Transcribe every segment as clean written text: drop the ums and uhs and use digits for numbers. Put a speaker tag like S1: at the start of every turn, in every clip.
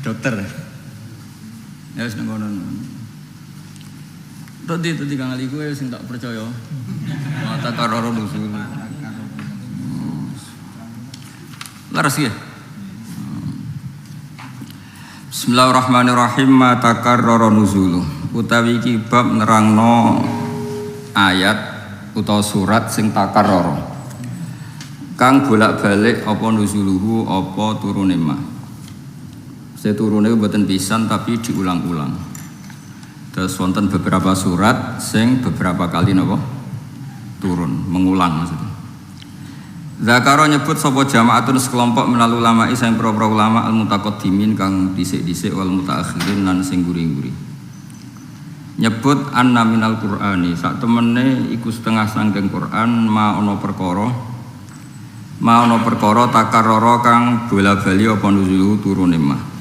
S1: dokter. Ya wis nang kono. Tadi kang ali kowe sing tak percaya. Mata karoro nusul. Laras ya. Bismillahirrahmanirrahim. Ma takarrara nuzulu. Utawi iki bab nerangno ayat utawa surat sing takarrara. Kang bolak-balik apa nuzuluhu apa turune ma. Turune mboten pisan tapi diulang-ulang. Terus wonten beberapa surat sing beberapa kali napa turun, mengulang maksudnya. Zakara nyebut sapa jamaatun sekelompok minal ulama sing pro-pro ulama al-mutaqaddimin kang dhisik-dhisik wal mutaakhirin lan sing guri-guri. Nyebut anna minal Qur'ani sak temene iku setengah sangking Qur'an ma ana perkara takarrara kang bola-bali apa nuzulu turune mah.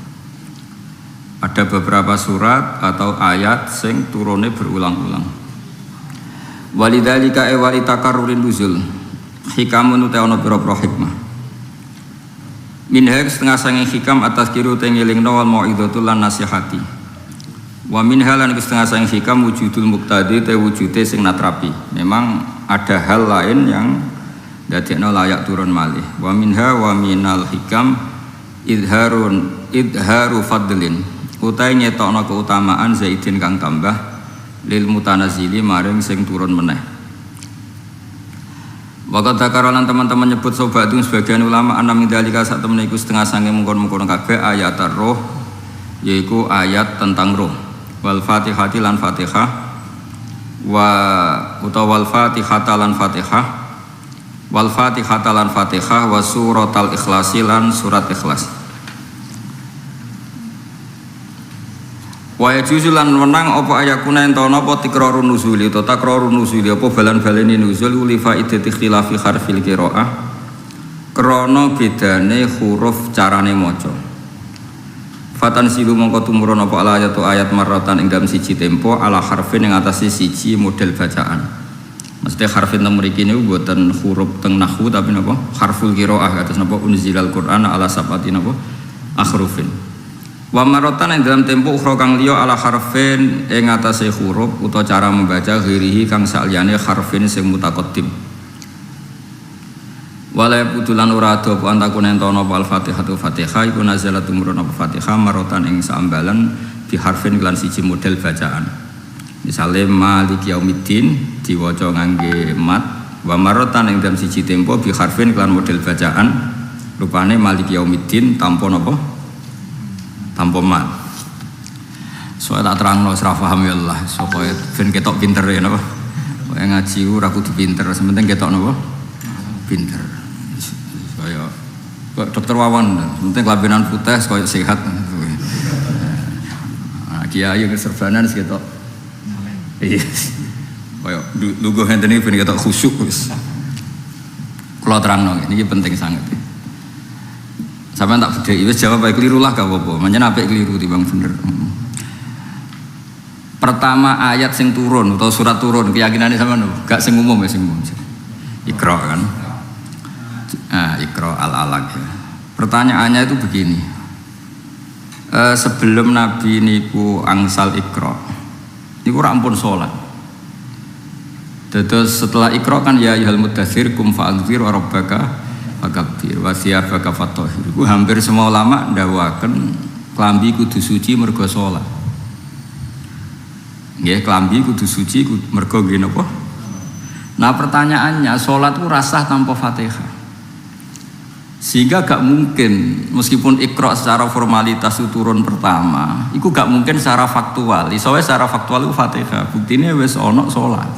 S1: Ada beberapa surat atau ayat sing turune berulang-ulang. Walidzalika wali takarrurin nuzul. Hikamun uta ana pira-pira hikmah. Minha setengah sanging hikam atas kiru tengelingno wal mau'izatul lan nasihati. Wa minha lan setengah sanging hikam wujudul muqtadi te wujude sing natrapi. Memang ada hal lain yang dadekno layak turun malih. Wa minha wa minal hikam idharu fadlin. Utai nyetokno keutamaan zaidin kang tambah lil mutanazili maring sing turun meneh. Waqat takarolan teman-teman nyebut sobatun sebagian ulama anam indalika sak temene iku setengah sange mungkon-mungkon kabeh ayat ar-ruh yaiku ayat tentang ruh. Wal Fatihati lan Fatihah wal Fatihata lan Fatihah wal Fatihata lan Fatihah wa suratal Ikhlasi lan surat Ikhlas. Wa yajuzulan menang apa ayakuna entono apa tikrarun nuzuli atau takrarun nuzuli apa balan-baleni nuzul li faidati ikhtilafi harfil qiraah krana bedane huruf carane maca. Fatan silu mongko tumurun apa ayat ayat marratan ing dalam siji tempo ala harfin ing atase siji model bacaan. Mesti harfin teng mriki niku mboten huruf teng nahwu tapi napa harful qiraah atas napa unzilal Qur'an ala sabati napa akhrufin. Wa maratan ing dalam tempo ukhra kang liya ala harfin ing atase huruf utawa cara membaca ghirihi kang saliyane harfin sing mutaqaddim. Wala putulan ora ado apa antakun entono apa al-Fatihatu Fatihah iku nazalat tumurun apa Fatihah maratan ing saambalan bi harfin lan siji model bacaan. Misale Maliki Yaumiddin diwaca ngangge mat wa maratan ing dalam siji tempo bi harfin lan model bacaan rupane Maliki Yaumiddin tanpa napa tanpa mat. Soalnya tak terangno ora paham ya Allah, supaya ben ketok pinter ya napa. Kowe ngaji ora kudu pinter, sementing ketok napa? Pinter. Kaya kok Dokter Wawan, sementing kelabenan putih koyo sehat. Nah, kiai keserbanan ketok. Iya. Koyo lungguh enten iki ben ketok khusyuk wis. Kula terangno niki penting sangat. Sampai tak bedheki wis jawab baik keliru lah gak apa-apa. Manjen apik keliru timbang bener. Pertama ayat sing turun atau surat turun keyakinane sampean gak sing umum ya sing umum. Iqra kan. Iqra al-alaq ya. Pertanyaannya itu begini. Sebelum Nabi niku angsal Iqra. Niku ora ampun salat. Terus setelah Iqra kan ya ayyuhal mudatsir kum fa'anzir wa rabbaka fakabir wasiyabaka fatahhir. Hampir semua ulama ndawuhaken klambi kudu suci mergo salat. Nggih, klambi kudu suci mergo nggih napa? Nah, pertanyaannya salat ku rasah tanpa Fatihah. Sehingga gak mungkin meskipun Iqra secara formalitas itu turun pertama, itu gak mungkin secara faktual. Soalnya secara faktual itu Fatihah. Buktine wis ana salat.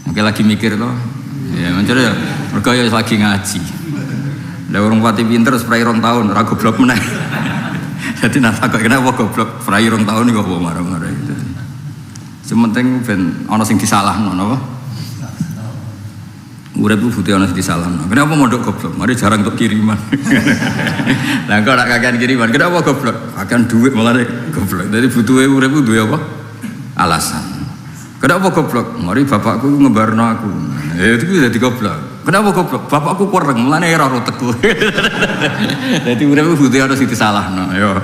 S1: Oke lagi mikir loh. Ya mencari ya, mereka ya lagi ngaji. Lah orang pati pinter spray rong tahun, ora goblok meneh. Jadi nata kok kenapa goblok spray rong tahun iki kok marah-marah gitu. Sementing ben ana sing disalahno napa? Urip ku butuh ana sing disalahno. Kenapa mondok goblok? Mari jarang untuk kiriman. Lah kok ora kakean kiriman, kenapa goblok? Akan duit malah goblok. Jadi butuhe urip ku duwe apa? Alasan. Kenapa goblok? Mari bapakku ngebarno aku. Ya itu jadi goblok. Kenapa goblok? Bapakku kurang, mulane ora utekku. Dadi urip butuh harus disalahno, ya.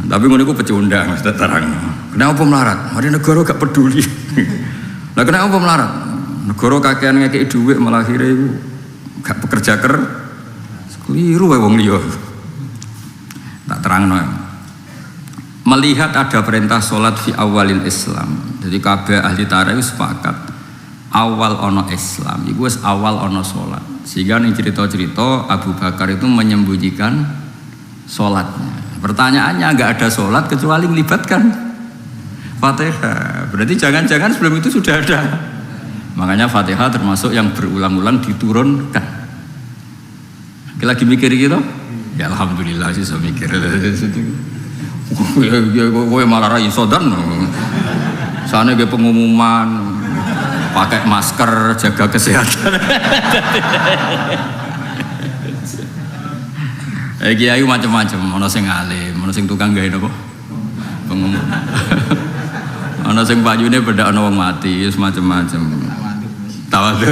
S1: Tapi ngono iku pecundang Mas terang. Kenapa melarat? Mari negara gak peduli. Lah kenapa melarat? Negara kakean ngekeki dhuwit malah akhire iku gak pekerja keliru wae wong liya. Tak terangno. Melihat ada perintah sholat fi awalil Islam. Jadi kabeh ahli tarikh sepakat awal ono Islam, itu awal ono sholat. Sehingga nih cerita-cerita Abu Bakar itu menyembunyikan sholatnya. Pertanyaannya nggak ada sholat kecuali melibatkan Fatihah. Berarti jangan-jangan sebelum itu sudah ada. Makanya Fatihah termasuk yang berulang-ulang diturunkan. Lagi mikir gitu? Ya alhamdulillah sih saya mikir. Gue malah rai sodan. Sana gue pengumuman. Pakai masker, jaga kesehatan. Kiai macam-macam, ono sing alim, ono sing tukang gawe napa? Pengumum. Ono sing bajune beda ono wong mati, semacam-macam. Tawadhu.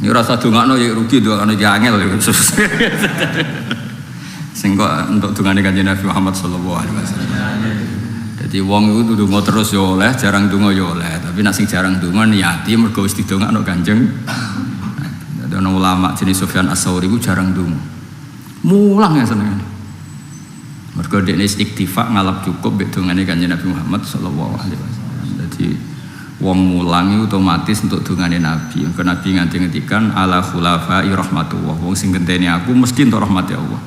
S1: Ini rasa dongakno ya rugi dongakno ya angel. Sing kok untuk dongane Kanjeng Nabi Muhammad sallallahu alaihi wasallam. Jadi wong itu ndonga terus ya oleh, jarang ndonga ya oleh. Tapi nek sing jarang ndonga niati mergo wis didongakno Kanjeng. Ada ulama jenis Sufyan Ats-Tsauri ku jarang ndonga. Mulang ya seneng. Mergo dekne iktifa ngalap cukup mek dongane Kanjeng Nabi Muhammad sallallahu alaihi wasallam. Jadi wong mulang itu otomatis untuk dongane Nabi. Karena Nabi nganti ngendikan ala khulafai rahmatullah. Wong sing genteni aku mesti entuk rahmat ya Allah.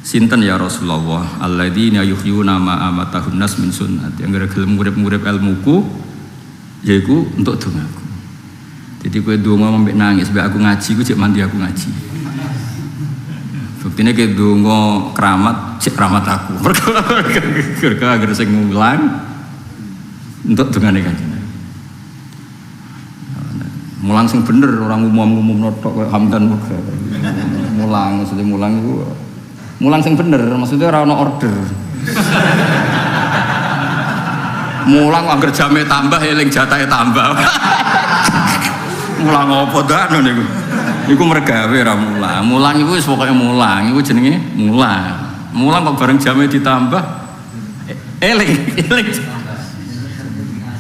S1: Sinten ya Rasulullah alladzina yuhyuna ma amatahun nas min sunnati yang gelem ngurip-ngurip ilmuku yaiku untuk dongaku. Jadi kowe donga mbek nangis mbek aku ngaji ku cek mandi aku ngaji. Buktine kowe donga keramat cek keramat aku. Mergo agar sing ngulang untuk dongane Kanjeng. Mulang sing bener orang umum-umum notok koyo Hamdan Muga. Mulang maksudnya mulang iku mulang sing bener, maksudnya ora ono order. Mulang angger jame tambah eling jatahe tambah. Mulang apa dak niku? Iku mergawe ora mulang. Mulang iku wis pokoke mulang, iku jenenge mulang. Mulang kok bareng jame ditambah eling.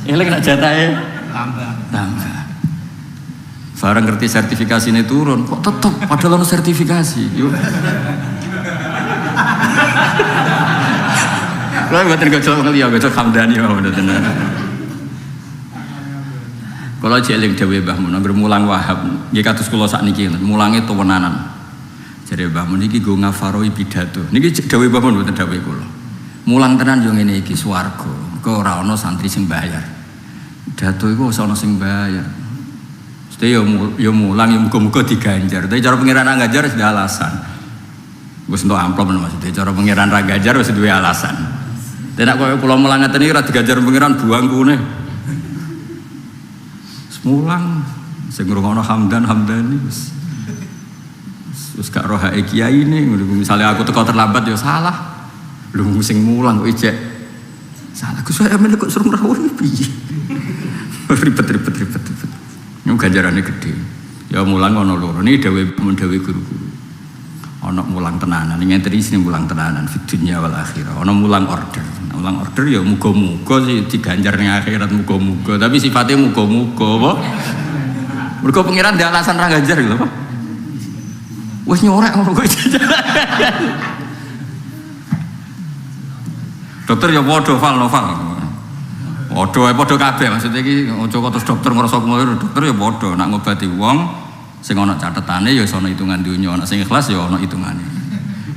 S1: Eling nak jatahe tambah. Bareng ngerti sertifikasine turun, kok tetep padahal ono sertifikasi. Yuk. Kalau buatan gojol ngeliat, gojol Hamdani mau bener-bener. Kalau jeling Dewi Mbah Mun, bermulang Wahab, dia katus kulo sak niki, mulangnya tuwenanan. Jadi Mbah Mun niki gue ngafaroi pidato. Niki Dewi Mbah Mun buatan Dewi kulo. Mulang tenan yang ini iki swarga. Kau rano santri sing bayar. Pidato itu sono sing bayar. Jadi yo mulang, yo muka-muka diganjar. Tapi cara pengiran anggajar sudah alasan. Gue sentuh amplop maksudnya. Cara pengiran ragajar wis duwe alasan. Tidak kau pulau mulang ngeten iki ra digajar pengiran buangku nih. Semulang sing ngrungokno Hamdani wis gak roh hae kiai ne. Misalnya aku teko terlambat ya salah. Lu sing mulang kok ijek. Salah Gus saya men kok suruh rawuh piye. Ribet. Nyung ganjarane gede. Ya mulang ono loro. Niki dawuh guru-guru. Ono mulang tenanan, ngenten iki mulang tenanan fi dunya wal akhirah. Ono mulang order. Mulang order ya muga-muga sih diganjar ning akhirat muga-muga, tapi sifatnya muga-muga apa? Mergo pengiran ndek alasan ra ganjar lho, apa? Wis nyorek ngono kok. Dokter ya padha novel. Padha kabeh maksudnya iki aja kok terus dokter ngrasa kemawir, dokter ya padha nak ngobati wong sing ana catetane ya ana hitungan dunya, ana sing ikhlas ya ana hitungane.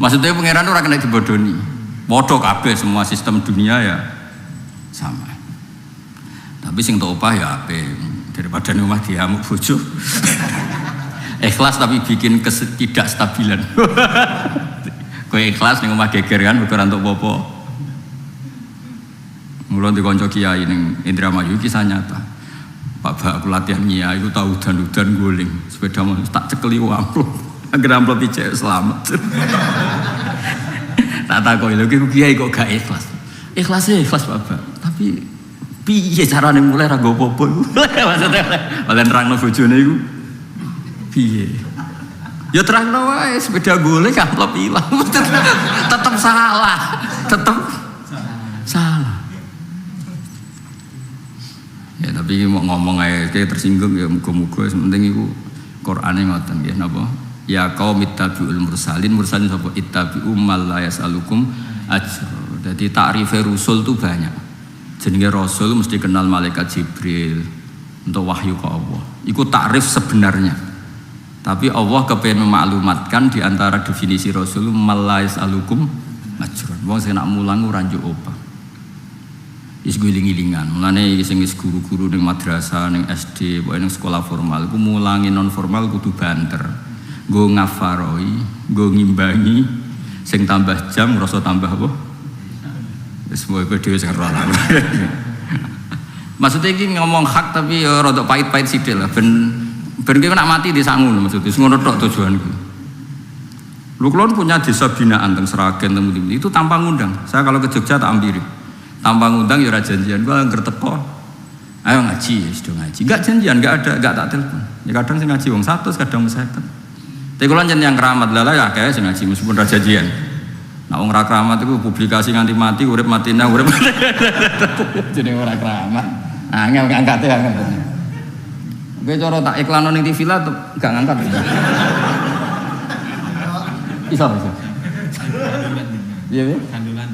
S1: Maksudnya pangeran ora kena dibodoni. Padha kabeh semua sistem dunia ya sama. Tapi sing topah ya apik daripada ning omah diamuk bojo. Ikhlas tapi bikin ketidakstabilan. Kowe ikhlas ning omah geger kan ora entuk apa-apa. Mulane dikonco kiai ning Indramayu kisah nyata. Pak aku latihan nyia, aku tahu udan-udan guling sepeda motor tak cekeli amplop, agar amplop ijek selamat. Tak tahu lagi kiai kok gak ikhlas. Ikhlas Bapak, tapi Piye carane mulai ra nggo apa-apa iku? Maksudnya oleh nerangno bojone iku piye? Ya terangno wae sepeda golek amplop ilang. Tetep salah. Ya tapi mau ngomong ae tersinggung ya muga-muga penting iku Qur'ane ngoten nggih napa? Ya qaum ittabi'ul mursalin sapa ittabi'u mal la yasalukum ajra. Jadi takrif rasul itu banyak. Jenenge rasul mesti kenal malaikat Jibril untuk wahyu ke Allah. Iku takrif sebenarnya. Tapi Allah kepengen memaklumatkan di antara definisi rasul mal la yasalukum ajra. Wong sing nak mulang ora njuk opah. Wis giling-gilingan. Mulane sing wis guru-guru ning madrasah, ning SD, pokoke ning sekolah formal iku mulangi non formal kudu banter. Nggo ngafaroi, nggo ngimbangi sing tambah jam ngrasa tambah apa? Wis kowe dhewe sing ora. Maksudnya iki ngomong hak tapi ya rada pahit-pahit sithik lah ben kowe nak mati di sangu maksudnya ngono tok tujuanku. Lu kulon punya desa binaan teng Sragen teng ndi itu tanpa ngundang. Saya kalau ke Jogja tak ampiri. Tanpa ngundang ya ora janjian, gua angger teko. Ayo ngaji, ya sudah ngaji. Enggak janjian, enggak ada, enggak tak telepon. Ya kadang sing ngaji wong 100, kadang 50. Tapi kula njen yang keramat lah ya akeh sing ngaji meskipun ora janjian. Nek wong ora keramat iku publikasi nganti mati, urip matine urip. Jenenge ora keramat. Angel ngangkate angel. Kowe cara tak iklan ning TV lah enggak ngangkat. Bisa. Iya, kandulan.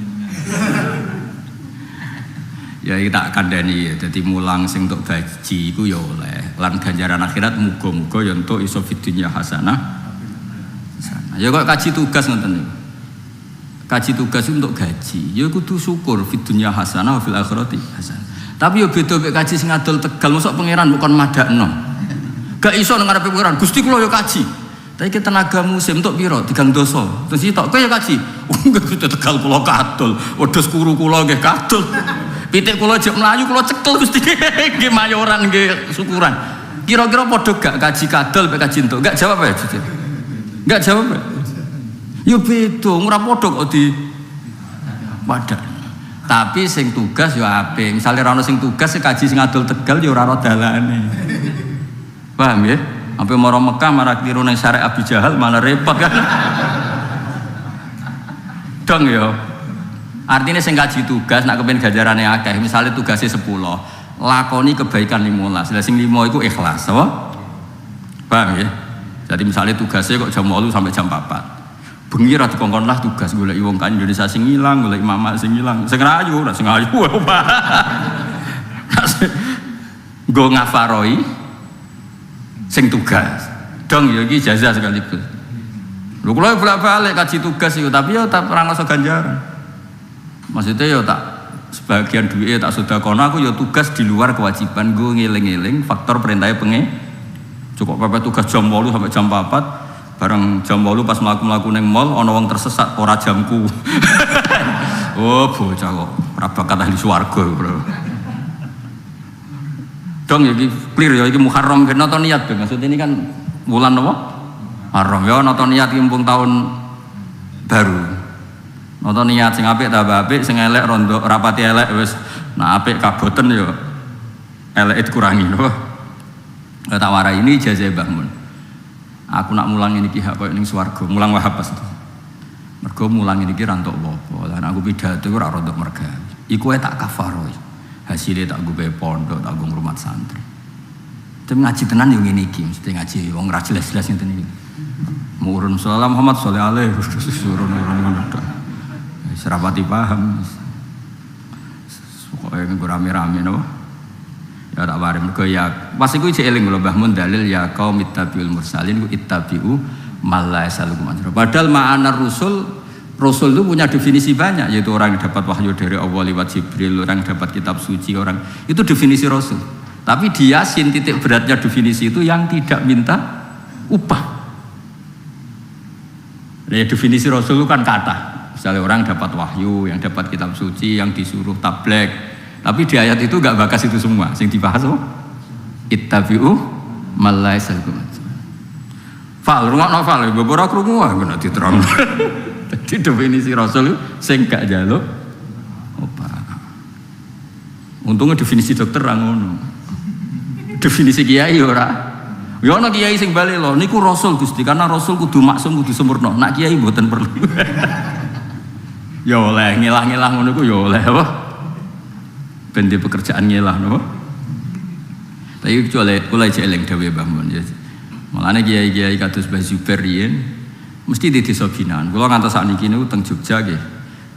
S1: Ya tak kandhani ya dadi mulang sing entuk gaji iku ya oleh lan ganjaran akhirat muga-muga ya entuk iso fidunya hasanah. Ya kok kaji tugas ngoten niku. Kaji tugas untuk gaji ya kudu syukur fidunya hasanah wa fil akhirati hasanah. Tapi ya beda mek kaji sing adol Tegal mosok pangeran bukan madakno. Gak iso nang ngarepe pangeran Gusti kula ya kaji. Tapi kita tenaga musim untuk piro 3 dosa. Terus tok kowe ya kaji. Enggak Gusti Tegal kula kadol, wedhus kuru kula nggih kadol. Pitik kula jek mlayu kula cekel Gusti nggih mayoran nggih syukuran. Kira-kira padha gak kaji kadol mek kaji entuk? Enggak jawab ya, Cicit. Enggak jawab. Ya beda, ora padha kok di padha. Tapi sing tugas ya apik. Misale ora ono sing tugas kaji sing adol Tegal ya ora ono dalane. Paham ya? Sampai maro Mekah marah keliru nang syariat Abi Jahal malah repot kan. Dong ya. Artinya sing kaji tugas nak kepen ganjarane akeh. Misalnya tugasnya 10, lakoni kebaikan 15. Lah sing 5 iku ikhlas, apa? Paham ya? Jadi misalnya tugasnya kok jam 8 sampai jam 4. Bengi ra dikongkon lah tugas golek wong kan Indonesia sing ilang, golek mama sing ilang. Sing rayu, ora sing ayu. Go ngafaroi sing tugas. Dong ya iki jazah sekaligus. Lho kula bolak-balik kaji tugas itu tapi ya tak ora ngrasa ganjaran. Maksudnya ya tak sebagian duit tak sedekahno aku ya tugas di luar kewajiban gue ngeling-eling faktor perintahnya cukup pepet tugas jam 8 sampai jam 4 bareng jam 8 pas mlaku-mlaku ning mall ana wong tersesat ora jamku. Oh bocah kok ora bakat ahli swarga bro. Dong ya iki clear ya iki Muharram ben nonton niat ben maksud ini kan bulan apa? Muharram ya nonton niat iki mumpung tahun baru. Nonton niat sing apik tambah apik, sing elek rondo rapati elek wis. Nah apik kaboten yo elek dikurangi lho. Tak warai ini ijazah Mbah Mun. Aku nak mulang iki hak koyo ning swarga, mulang wahabas. Mergo mulang iki ra entuk apa-apa. Lan aku pidato ora rondo merga. Iku tak kafaroi. Hasilnya tak gue pondok, tak gue ngrumat santri. Tapi ngaji tenan yo ngene iki, mesti ngaji wong ra jelas-jelas ngene iki. Murun sallallahu Muhammad sallallahu alaihi wasallam. Serapati paham pokoknya gue rame-rame no? Ya tak warim ya pas itu ije eling lho Mbah Mun dalil ya qaum ittabi'ul mursalin ittabi'u mal la yasalukum ajra. Padahal ma'ana rasul itu punya definisi banyak yaitu orang yang dapat wahyu dari Allah lewat Jibril, orang yang dapat kitab suci, orang itu definisi rasul. Tapi di Yasin titik beratnya definisi itu yang tidak minta upah. Ya definisi rasul itu kan kata misalnya orang dapat wahyu, yang dapat kitab suci, yang disuruh tablek. Tapi di ayat itu gak bakas itu semua. Yang dibahas apa? Ittabi'u mal la yasalukum. Fal, rungokno fal, beberapa krungu ah kena diterang. Jadi definisi rasul sing gak njaluk opah. Untungnya definisi dokter ra ngono. Definisi kiai ora. Ya ana kiai sing bali lho niku rasul Gusti karena rasul kudu maksum kudu sempurna. Nak kiai mboten perlu. Ya oleh ngelah-ngelah ngono ku ya oleh apa? Ben di pekerjaan ngelah napa? Tapi kula cek eling dawuh Mbah Mun ya. Mulane kiai-kiai kados Mbah Zubair riyen mesti di desa binaan. Kula ngantos sakniki niku teng Jogja nggih.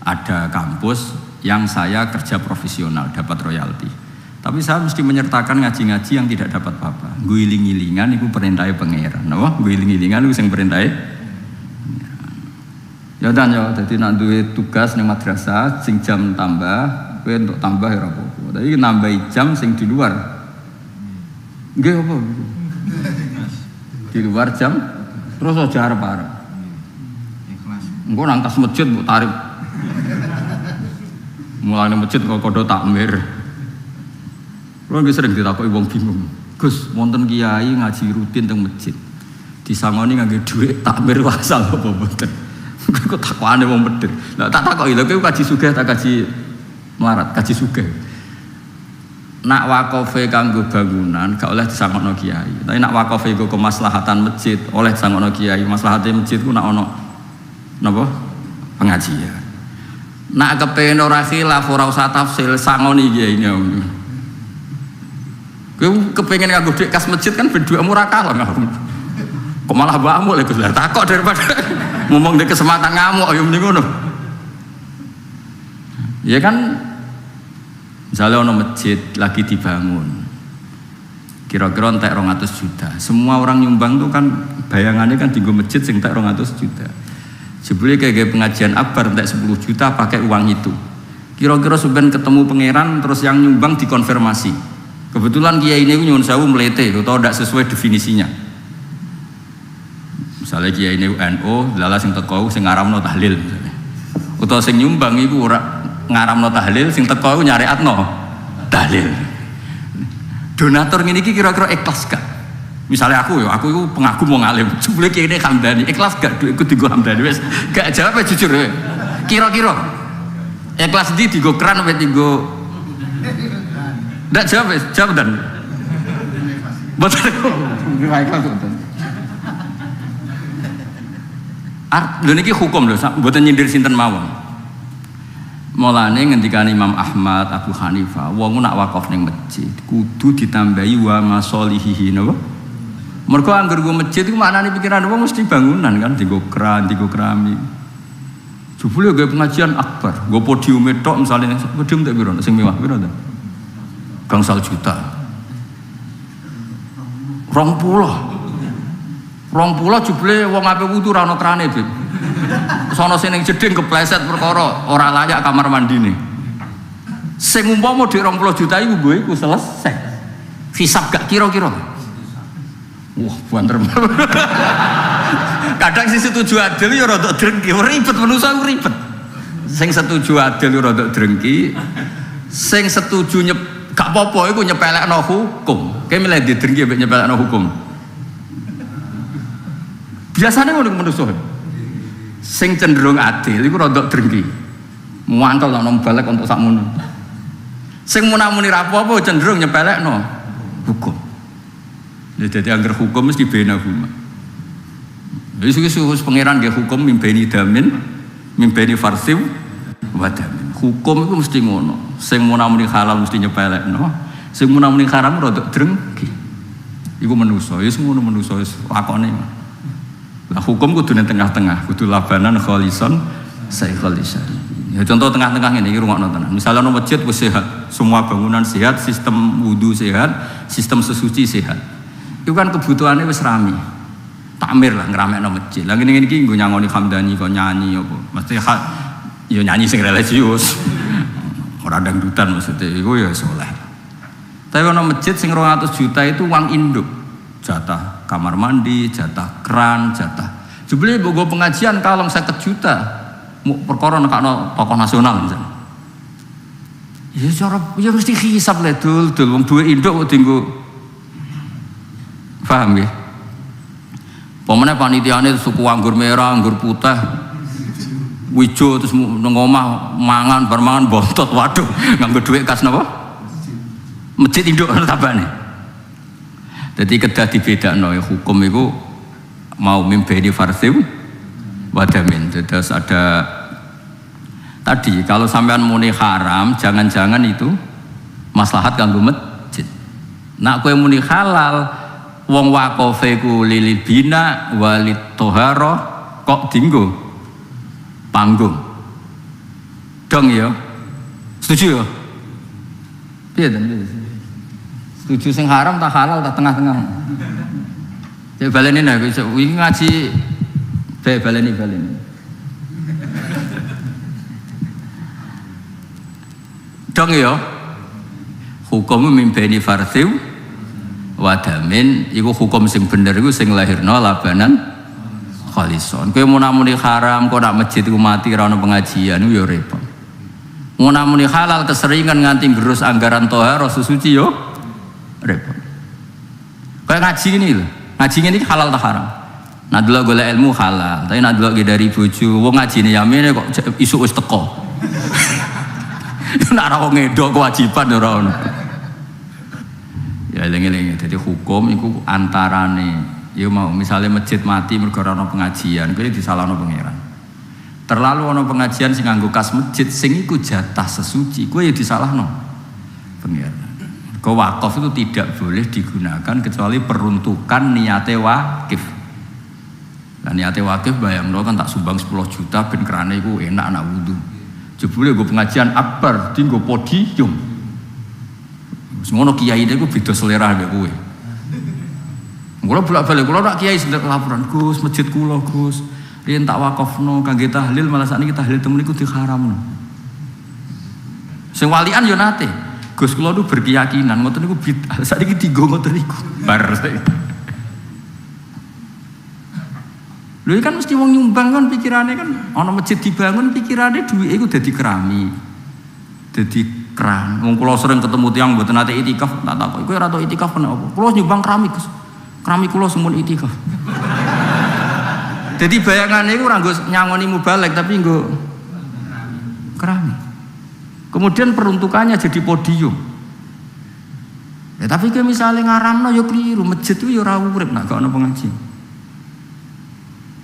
S1: Ada kampus yang saya kerja profesional dapat royalti. Tapi saya mesti menyertakan ngaji-ngaji yang tidak dapat apa-apa. Guiling-gilingan itu perintahnya pangeran. Napa? Guiling-gilingan itu sing perintahnya. Ya dan ya, jadi nak duwe tugas ning madrasah sing jam tambah, kowe untuk tambah ya ora apa-apa. Tapi nambahi jam sing di luar. Nggih apa? Di luar jam terus aja arep-arep. Ikhlas. Engko nang tas masjid mbok tarik. Mulane masjid kok kodho takmir. Kulo nggih sering ditakoki wong bingung. Gus, wonten kiai ngaji rutin teng masjid. Disangoni nganggo dhuwit takmir wasal apa mboten. Kok takokane wong medhit. Lah tak takoki lho kowe kaji sugih tak kaji melarat, kaji sugih. Nak wakofe kanggo bangunan gak oleh disangokno kiai. Tapi nak wakofe iku kemaslahatan masjid oleh disangokno kiai. Maslahate masjid ku nak ono napa? Pengajian. Nak kepengin ora khilaf ora usah tafsil sangoni kiai ini. Kowe kepengin nganggo dhuwit kas masjid kan ben dhuwitmu ora kalah. Kok malah mbakmu lho Gus. Lah takok daripada ngomong di kesempatan ngamuk ayo mending ngono. Ya kan misalnya ono masjid lagi dibangun. Kira-kira entek 200 juta. Semua orang nyumbang tuh kan bayangannya kan dienggo masjid sing entek 200 juta. Jebule kayak pengajian akbar entek 10 juta pakai uang itu. Kira-kira sampean ketemu pangeran terus yang nyumbang dikonfirmasi. Kebetulan kiai ini nyuwun sewu melete atau tidak sesuai definisinya. Misalnya kiai ini NU, lala sing teko sing ngaramno tahlil misalnya. Utawa sing nyumbang iku ora ngaramno tahlil, sing teko iku nyariatno tahlil. Donatur ngene iki kira-kira ikhlas gak? Misalnya aku iku pengagum wong alim. Jebule kiai ini Hamdani, ikhlas gak duitku dienggo Hamdani wis? Gak jawab jujur wae. Kira-kira ikhlas di dienggo keran apa dienggo ndak jawab dan betul ikhlas betul. Lho niki hukum lho, mboten nyindir sinten mawon. Mulane ngendikane Imam Ahmad, Abu Hanifah, wong nak wakaf ning masjid kudu ditambahi wa masolihihi napa? Mergo angger go masjid iku maknane pikiran wong mesti bangunan kan, dienggo keran, dienggo keramik. Jebule gawe pengajian akbar, nggo podium tok misale podium tak piro sing mewah piro ta? Gangsal juta. 20 jebule wong ape wudu ora ana krane, Bib. Sono sing ning jeding kepleset perkara ora layak kamar mandine. Sing umpama dhek 20 juta iku nggo iku selesai. Hisab gak kira-kira. Wah, banter. Kadang sing setuju adil ya rada drengki, ribet manusa ribet. Sing setuju adil ya rada drengki, sing setuju gak apa-apa iku nyepelekno hukum. Kayak milih di drengki mbek nyepelekno hukum. Biasanya ngono manusa. Sing cenderung adil iku rada drengki. Muantol nang balik untuk sakmono. Sing munamuni ra apa-apa cenderung nyepelekno hukum. Ya dadi angger hukum mesti bainahuma. Wis pangeran nggih hukum mimbeni damin, mimbeni farsiw wa damin. Hukum itu mesti ngono. Sing munamuni halal mesti nyepelekno, sing munamuni haram rada drengki. Iku manusa, wis ngono manusa wis lakone. Lah hukum kudu ning tengah-tengah, kudu labanan khalisan saikhul lisan. Ya contoh tengah-tengah ngene iki rungokno tenan. Misalnya ono masjid wis sehat, semua bangunan sehat, sistem wudu sehat, sistem sesuci sehat. Itu kan kebutuhannya wis rame. Takmir lah ngramekno masjid. Lah ngene iki nggo nyangoni Hamdani kok nyanyi apa. Mesti ya nyanyi sing religius. Ora dangdutan maksudnya iku ya saleh. Tapi ono masjid sing 200 juta itu uang induk. Jatah kamar mandi, jatah keran, jatah. Jebule mbok pengajian kalong 50 juta. Mau perkara nekakno tokoh nasional misalnya. Ya cara ya mesti hisab le dul wong duwe induk kok dienggo. Paham ya? Pemene panitiane suku anggur merah, anggur putih, wijo terus nang omah mangan bar mangan bontot, waduh nganggo dhuwit kas napa? masjid induk tabane. Jadi kedah dibedakno hukum itu mau mimbeni farsiu wadamin. Terus ada tadi kalau sampean muni haram, jangan-jangan itu maslahat kanggo masjid. Nak kowe muni halal, wong wakofe ku lilil bina walit toharo kok dinggo panggung. Dong ya. Setuju ya? Piye ten? Setuju sing haram tak halal tak tengah-tengah. Cek baleni nek wingi ngaji baleni. Dong ya. Hukum mimbeni farsiu wadamin iku hukum sing bener iku sing lahirna labanan khalison. Kowe munamuni haram kok nak masjid iku mati ora ono pengajian iku ya repot. Munamuni halal keseringan nganti gerus anggaran tohar suci yo repot. Kayak ngaji ini lho. Ngaji ini halal tak haram. Nah dulu golek ilmu halal, tapi nah dulu dari bojo wong ngajine yamene kok isuk wis teko. Nek ora wong ngedok kewajiban ora ono. Ya eling-eling dadi hukum iku antarane ya mau misalnya masjid mati mergo ora ono pengajian, kuwi disalahno pangeran. Terlalu ono pengajian sing nganggo kas masjid sing iku jatah sesuci, kuwi ya disalahno pangeran. Kau wakaf itu tidak boleh digunakan kecuali peruntukan niate wakif. Nah niate wakif bayangno kan tak sumbang 10 juta ben kerane iku enak anak wudu. Jebule nggo pengajian akbar dienggo podium. Semono kiai niku beda selera mbek kowe. Kula bolak-balik kula nak kiai sendet laporan, Gus, masjid kula, Gus. Riyen tak wakafno kangge tahlil malah sakniki tahlil temen niku diharamno. Sing walian yo nate. Gus kula nu berkeyakinan ngoten niku bid'ah. Sakniki dienggo ngoten niku. Bar. Lho kan mesti wong nyumbang kan pikirane kan ana masjid dibangun pikirane duwike iku dadi kerami. Dadi kran. Wong kula sering ketemu tiyang mboten nate itikaf, tak takok kowe ora tau itikaf kena apa? Kula nyumbang keramik, Gus. Keramik kula semun itikaf. Jadi bayangannya itu orang nyangoni mubalek tapi nggo keramik. Kemudian peruntukannya jadi podium. Ya tapi ke misalnya ngaramno ya keliru, masjid itu ya ora urip nek gak ono pengajian.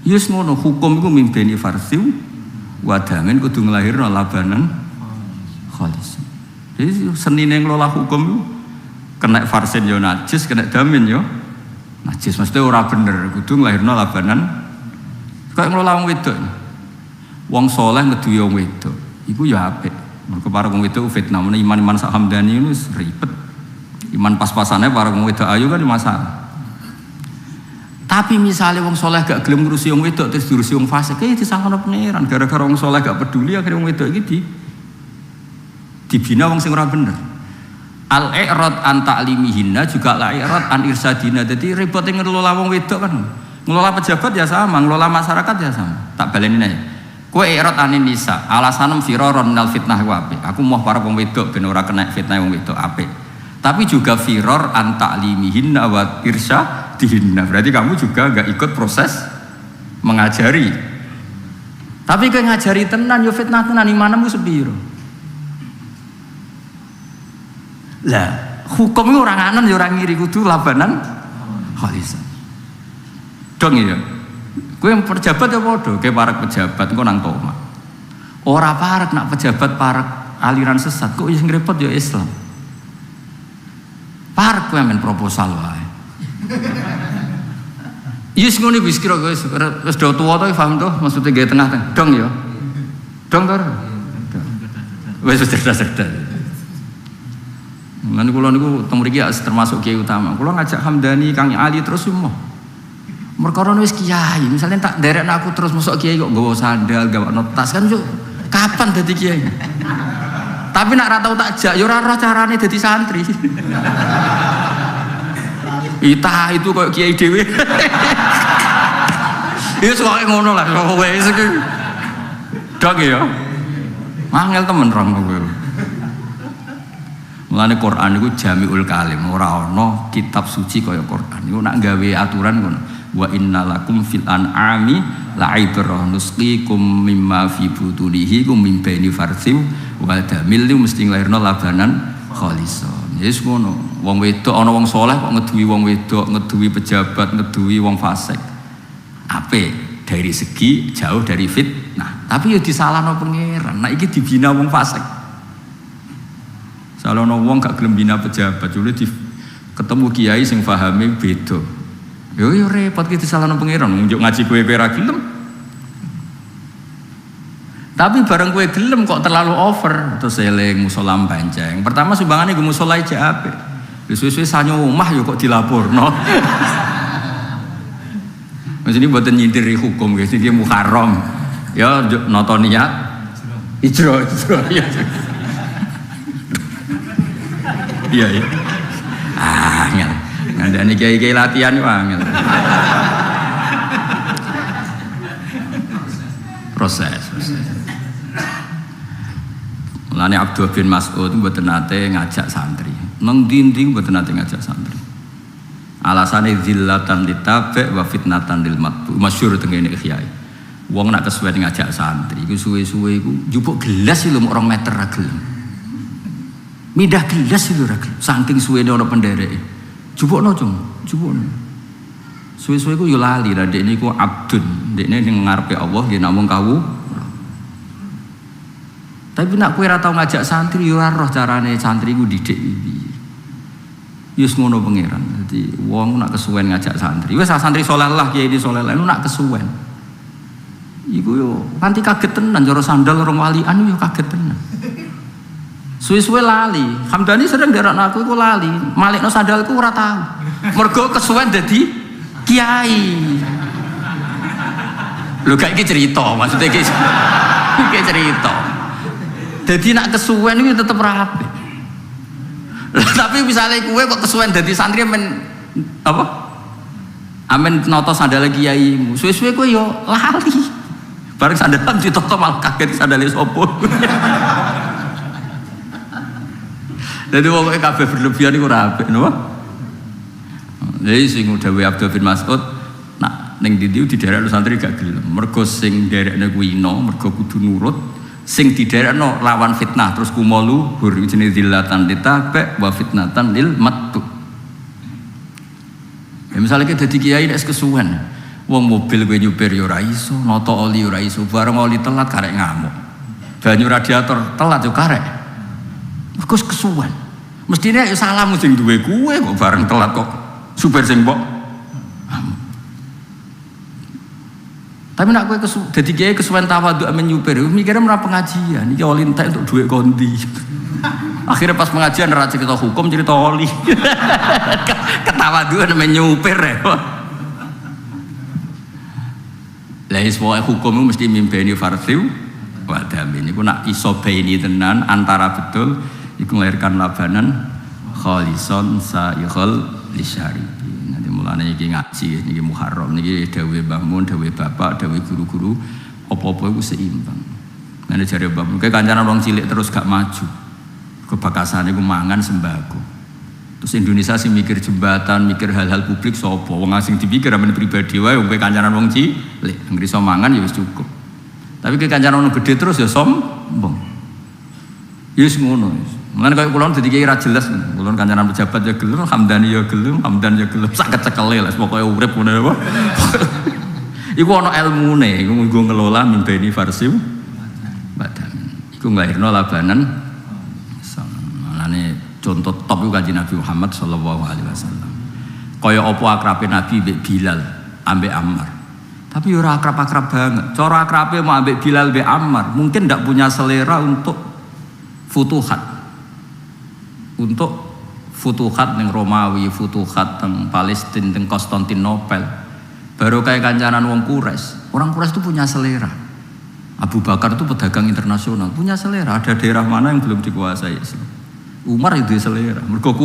S1: Yes ngono, hukum iku mimbeni farsiu wadamin kudu nglahirno labanan khalis. Jadi senine ngelola hukum itu kena farsin yo najis, kena damin yo najis. Mesti ora bener, kudu nglahirno labanan. Kayak ngelola wong wedok. Wong soleh ngeduwe wong wedok. Iku ya apik. Mergo para wong wedok fitnah men iman-iman sak hamdani itu ribet. Iman pas-pasane para wong wedok ayu kan masalah. Tapi misalnya wong soleh gak gelem ngurusi wong wedok terus diurusi wong fasik, kayak disangkano pangeran. Gara-gara wong soleh gak peduli akhirnya wong wedok iki dibina wong sing ora bener. Al-i'rad an ta'limihinna juga al-i'rad an irsadina. Jadi repot ngelola wong wedok kan. Ngelola pejabat ya sama, ngelola masyarakat ya sama. Tak baleni aja. Kowe i'rad anin nisa, alasanem firaron minal fitnah wae. Aku mau para wong wedok ben ora kena fitnah wong wedok apik. Tapi juga firor an ta'limihinna wa irsyadihinna. Berarti kamu juga enggak ikut proses mengajari. Tapi kowe ngajari tenan yo fitnah tenan imanmu sepiro. Lah, hukum itu orang anan ya orang ngiri kudu labanan khalisan. Dong ya. Kowe yang pejabat ya padha, kowe parek pejabat engko nang toma. Ora parek nak pejabat parek aliran sesat, kok sing repot ya Islam. Parek kowe men proposal wae. Yes ngono wis kira wis do tuwa to paham to maksudnya gawe tengah-tengah. Dong ya. Dong to. Wis cerdas-cerdas. Lan kula niku teng mriki termasuk kiai utama. Kula ngajak Hamdani, Kang Ali terus semua. Merkara wis kiai, misalnya tak nderekno aku terus mosok kiai kok nggawa sandal, nggawa tas kan yo kapan dadi kiai? Tapi nek ora tau tak jak yo ora roh carane dadi santri. Ita itu kok kiai dhewe. Ya soalnya ngono lah, wis iki. Dok ya. Angel temen rong kowe. Mulane Quran iku jamiul kalim, ora ana kitab suci kaya Quran. Iku nak gawe aturan ngono. Wa innalakum fil an'ami la'ibrah nusqikum mimma fi butunihi kum min baini farsim wa damil mesti nglairno labanan khalisan. Yes ngono. Wong wedok ana wong saleh kok ngeduwi wong wedok, ngeduwi pejabat, ngeduwi wong fasik. Apik dari segi jauh dari fitnah. Tapi ya disalahno pangeran. Nah iki dibina wong fasik. Salahno wong gak gelem bina pejabat, jule ketemu kiai sing pahame beda. Yo repot ki disalahno pangeran, njuk ngaji kowe ora gelem. Tapi bareng kue gelem kok terlalu over terus eling musola panceng. Pertama sumbangannya gue musola aja apa? Suwe-suwe sanyo omah yo kok dilaporno. Mas ini buatan nyindir hukum guys, ini muharram. Ya nonton niat. Ijro. Iya. Angel. Ngandani kiai-kiai latihan yo angel. Proses. Mulane Abdul bin Mas'ud mboten nate ngajak santri. Nang ndi-ndi mboten nate ngajak santri. Alasane zillatan litabe wa fitnatan lil matbu. Masyhur teng ngene kiai. Wong nak kesuwen ngajak santri iku suwe-suwe iku njupuk gelas lho 2 meter ra gelem. Midah gelas lho ra gelem. Saking suwene ana pendereke. Jupukno, Cung. Jupukno. Suwe-suwe iku yo lali lah dekne iku abdun. Dekne ning ngarepe Allah nggih namung kawu. Tapi nak kowe ora tau ngajak santri yo ora roh carane santri ku didik iki. Yus ngono pangeran. Dadi wong nak kesuwen ngajak santri. Wis santri saleh lah kiai di saleh lah nak kesuwen. Iku yo kanthi kaget tenan cara sandal orang walian yo kaget tenan. Suwe-suwe lali. Hamdani sering nderakno aku iku lali. Malikno sandalku ora tau. Mergo kesuwen dadi kiai. Lho gak iki cerita, maksudnya iki cerita. Jadi nak kesuwen itu tetap rapi. Tapi misalnya kue kok kesuwen jadi santri amen apa? Amen noto sandal kiaimu. Suwe-suwe kue yo lali. Bareng sandalan ditoto malah kaget sandale sopo. Jadi pokoknya kabeh berlebihan iku ora apik, napa? Jadi sing dawuh Abdul bin Mas'ud nak ning ndi di daerah santri gak gelem. Mergo sing derekne kuwi mergo kudu nurut. Sing diderekno lawan fitnah terus kumolu hur jenenge zillatan litabe wa fitnatan lil mattu. Ya misalnya kita dadi kiai nek kesuwen wong mobil kowe nyupir ya ora iso, noto oli ora iso, bareng oli telat karek ngamuk. Banyu radiator telat yo karek. Wis kesuwen. Mestine yo salahmu sing duwe kowe kok bareng telat kok supir sing mbok. Tapi nak kowe dadi kiai kesuwen tawadhu amen nyupir, mikire ora pengajian, iki oli entek untuk duit kondi. Akhirnya pas pengajian ora cerita hukum, cerita oli. Ketawadhuan amen nyupir ya. Lah semua hukum mesti mimpeni fardhu wa damin. Iku nak iso baini tenan antara betul iku nglahirkan labanan khalison saikhul lisyari. Mulane iki ngaji niki Muharram niki dawuhe Mbah Mun, dawuhe bapak, dawuhe guru-guru apa-apa iku seimbang. Ngene jare Mbah Mun, kancanan wong cilik terus gak maju. Kebakasane iku mangan sembako. Terus Indonesia sing mikir jembatan, mikir hal-hal publik sapa? Wong asing dipikir amen pribadi wae wong kancanan wong cilik, anggere iso mangan ya wis cukup. Tapi kancanan wong gede terus ya sombong. Ya wis ngono. Mulane kaya kula dadi kiai ra jelas, kula kancanan pejabat ya gelem, Hamdani ya gelem, Hamdan ya gelem, sak kecekele lah pokoke urip ngono apa. Iku ana ilmune, iku nggo ngelola mimpeni farsiu badan. Iku nglahirno labanan. Mulane contoh top iku Kanjeng Nabi Muhammad sallallahu alaihi wasallam. Kaya apa akrabe Nabi mbek Bilal ambek Ammar. Tapi ora akrab-akrab banget. Cara akrabe mau ambek Bilal mbek Ammar, mungkin ndak punya selera untuk futuhat. Untuk futuhat ning Romawi, futuhat teng Palestina, teng Konstantinopel. Baru kayak kancanan wong Quraisy. Orang Quraisy itu punya selera. Abu Bakar itu pedagang internasional, punya selera. Ada daerah mana yang belum dikuasai Islam. Umar itu selera. Mergo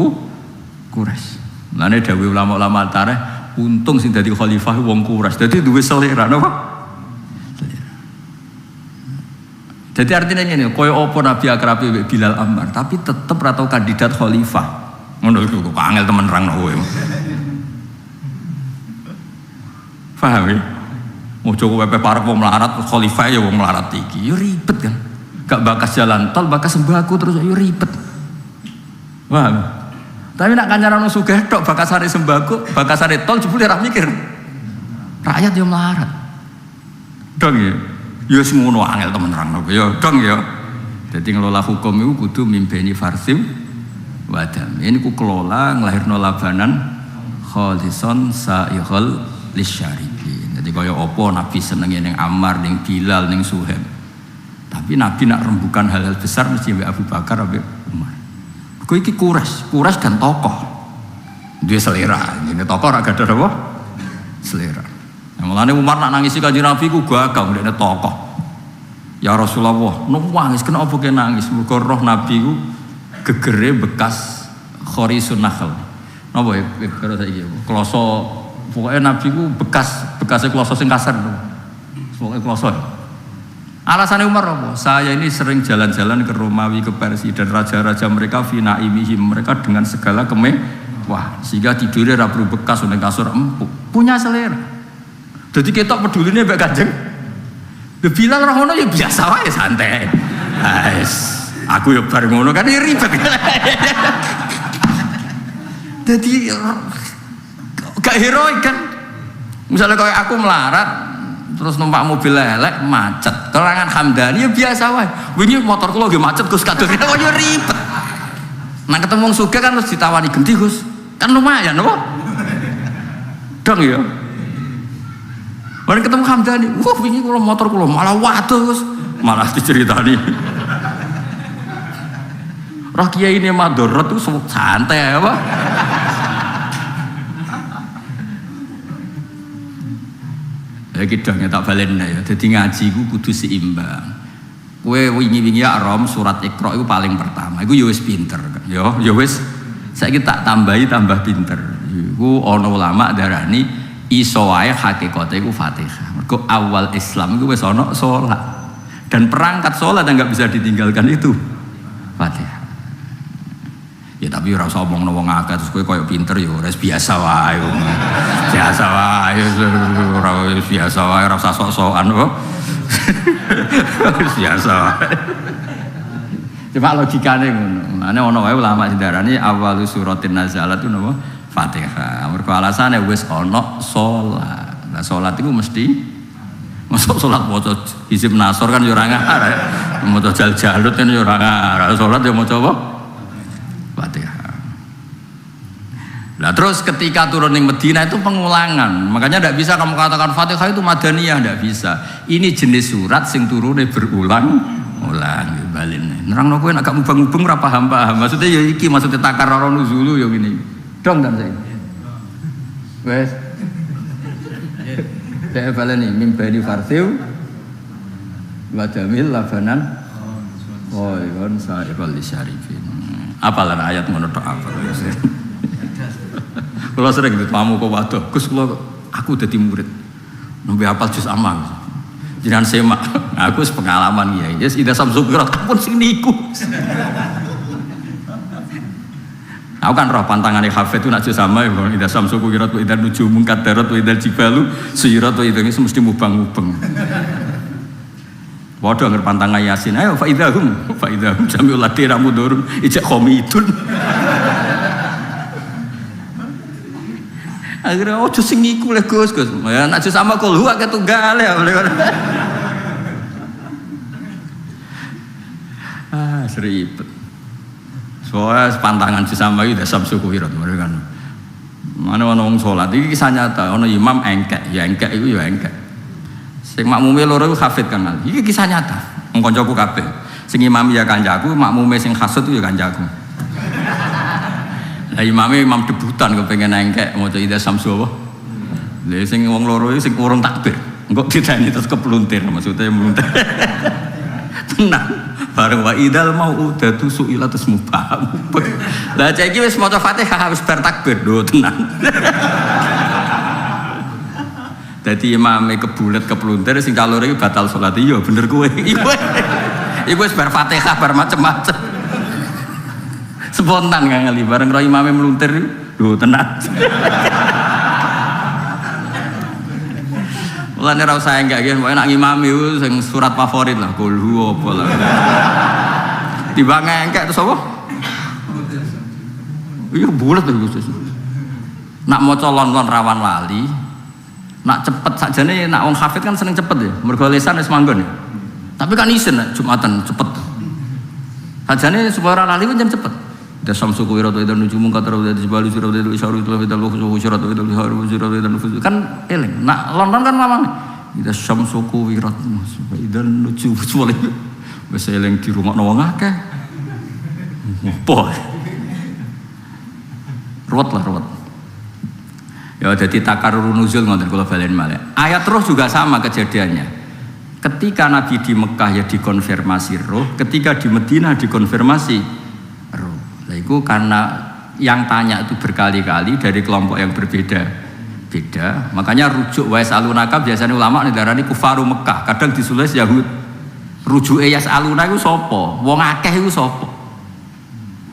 S1: Quraisy. Lane dawuh ulama-ulama tarikh, untung sing dadi khalifah wong Quraisy. Dadi duwe selera, napa? Jadi artinya ini, koyo opo Nabi akrabi Bilal Ammar, tapi tetep atau kandidat khalifah. Ngono iku kok angel temen nerangno kowe. Paham ya? Ojo kowe parek wong melarat khalifah ya wong melarat iki. Yo ribet kan. Gak bakas jalan tol, bakas sembako terus yo ribet. Paham? Tapi nak kancaran wong sugih tok bakasane sembako, bakasane tol jebule ora mikir. Rakyat yo melarat. Dong ya. Ya semono angel temen nerangno ya, dong ya. Dadi ngelola hukum iku kudu mimpeni farsim wadam. Ini ku kelola nglahirno labanan khalisan sa'ighal lisyaribin. Jadi kaya apa Nabi senenge ning Ammar, ning Bilal, ning Suhaib. Tapi Nabi nak rembukan hal-hal besar mesti mbek Abu Bakar, mbek Umar. Kok iki kuras dan tokoh. Duwe selera. Ini tokoh ora gadah apa? Selera. Nah, mulane Umar nak nangisi Kanjeng Nabi ku gagah ndekne tokoh. Ya Rasulullah, nangis kenapa kowe nangis? Mergo roh Nabi ku gegere bekas khorisun nakhl. Napa ya karo saiki? Kloso pokoke Nabi ku bekasnya kloso sing kasar. Pokoke kloso. Alasannya Umar apa? Saya ini sering jalan-jalan ke Romawi, ke Persia dan raja-raja mereka fina imihim, mereka dengan segala kemewah sehingga tidurnya ra perlu bekas ning kasur empuk. Punya selera. Jadi ketok peduline mbek Kanjeng. Bilal ora ngono ya biasa wae santai. Aku ya bar ngono kan ribet. Jadi gak heroik kan. Misalnya kayak aku melarat terus numpak mobil elek macet kerangan Hamdani ya biasa wae wingi motor kula nggih macet Gus kadung kok ya ribet nang ketemu wong sugih kan terus ditawani genti Gus kan lumayan apa dong ya bareng ketemu Hamdani wingi kula motor kula malah waduh Gus malah diceritani roh kiai ini madharat tuh santai apa ya kidangnya tak balen ya. Jadi ngaji ku kudu seimbang. Kowe wingi-wingi ya rom surat Iqra itu paling pertama. Iku ya wis pinter kan. Ya wis saiki tak tambahi tambah pinter. Iku ana ulama darani iso wae hakikate iku Fatihah. Mergo awal Islam iku wis ana salat. Dan perangkat salat yang enggak bisa ditinggalkan itu Fatihah. Ya tapi ora usah omongno wong akeh terus kowe koyo pinter ya wis biasa wae. Biasa wae ora biasa wae ora usah sok-sokan kok. Biasa wae. Cuma logikane ngono. Mane ono wae ulama sindarani awal suratin nazalat itu napa? Fatihah. Mergo alasane wis ana salat. Nah salat iku mesti masuk salat maca hizib nasor kan ya ora ngarep. Maca jal-jalut kan ya ora ngarep. Salat ya maca apa? Fatihah. Nah terus ketika turun di Medina itu pengulangan, makanya tidak bisa kamu katakan Fatihah itu Madaniyah, tidak bisa. Ini jenis surat sing turunnya berulang-ulang. Balin. Nerang kowe nek gak mubeng-mubeng ora paham-paham. Maksudnya ya iki maksudnya takarrur nuzulu ya ngene. Dong kan saya. Wes. Saya baleni mimbani farsiu wa jamil labanan. Oh, kon sa'iqal lisyarifin. Apalan ayat ngono tok apa. Kalau sering ditamu kok waduh, Gus aku dadi murid. Nembe hafal juz amma. Jenengan semak, aku pengalaman ya. Yes, ida samsul qirat pun sing niku. Aku kan roh pantangane hafid itu nak juz amma ya, ida samsul qirat wa ida nujumun kadarat wa ida jibalu suyirat wa ida mesti mubang-mubeng. Waduh anger pantangan Yasin, ayo faidahum jamiul ladina mudurun ijak khomidun. Akhirnya ojo sing iku le Gus. Ya nek sama kul huwa ketunggal ya. Seribet. Soalnya pantangan sama itu dah samsu kuhirat mereka kan. Mana orang sholat ini kisah nyata, orang imam engkek, ya engkek itu ya engkek. Sing makmume loro iku hafid kan. Iki kisah nyata. Wong kancaku kabeh. Sing imam ya kancaku, makmume sing hasud itu ya kancaku. Lah imame imam debutan kepengin engkek maca ida samsu apa. Lah sing wong loro iki sing urung takbir. Engko ditani terus kepluntir maksudnya meluntir. Tenang. Bareng wa idal mau udatu suila terus mubah. Lah cek iki wis maca Fatihah wis bar takbir lho tenang. Dadi imame kebulet kepluntir sing kaloro iki batal salat iya bener kowe. Iku wis bar Fatihah bar macem-macem. Spontan ngali bareng ro imame meluntir lho tenang. Mulane ora usah enggak yen pokoke nak ngimami sing surat favorit lah kulhu apa lah. Timbang engkek terus apa? Iya bulat lho Gus. Nak maca lon-lon rawan lali. Nak cepet sakjane nak wong hafid kan seneng cepet ya. Mergo lisan wis manggon ya. Tapi kan isin Jumatan cepet. Sajane supaya ora lali kan cepet. Dasam suku wiratu dan nujumun kata rawat jibali surat itu isyarat itu kita lugu surat itu haru surat itu nufus kan eling. Nak lon-lon kan mamang. Dasam suku wiratu dan nuju sulit. Wis eling di rumah wong akeh. Apa? Ruwet lah ruwet. Ya jadi takarrur nuzul ngoten kula balen malih. Ayat roh juga sama kejadiannya. Ketika Nabi di Mekah ya dikonfirmasi roh, ketika di Madinah dikonfirmasi roh. Lah itu karena yang tanya itu berkali-kali dari kelompok yang berbeda-beda. Makanya rujuk wa yasalunaka biasanya ulama ndarani kufaru Mekah, kadang disulis Yahud. Rujuke yasaluna iku sapa? Wong akeh iku sapa?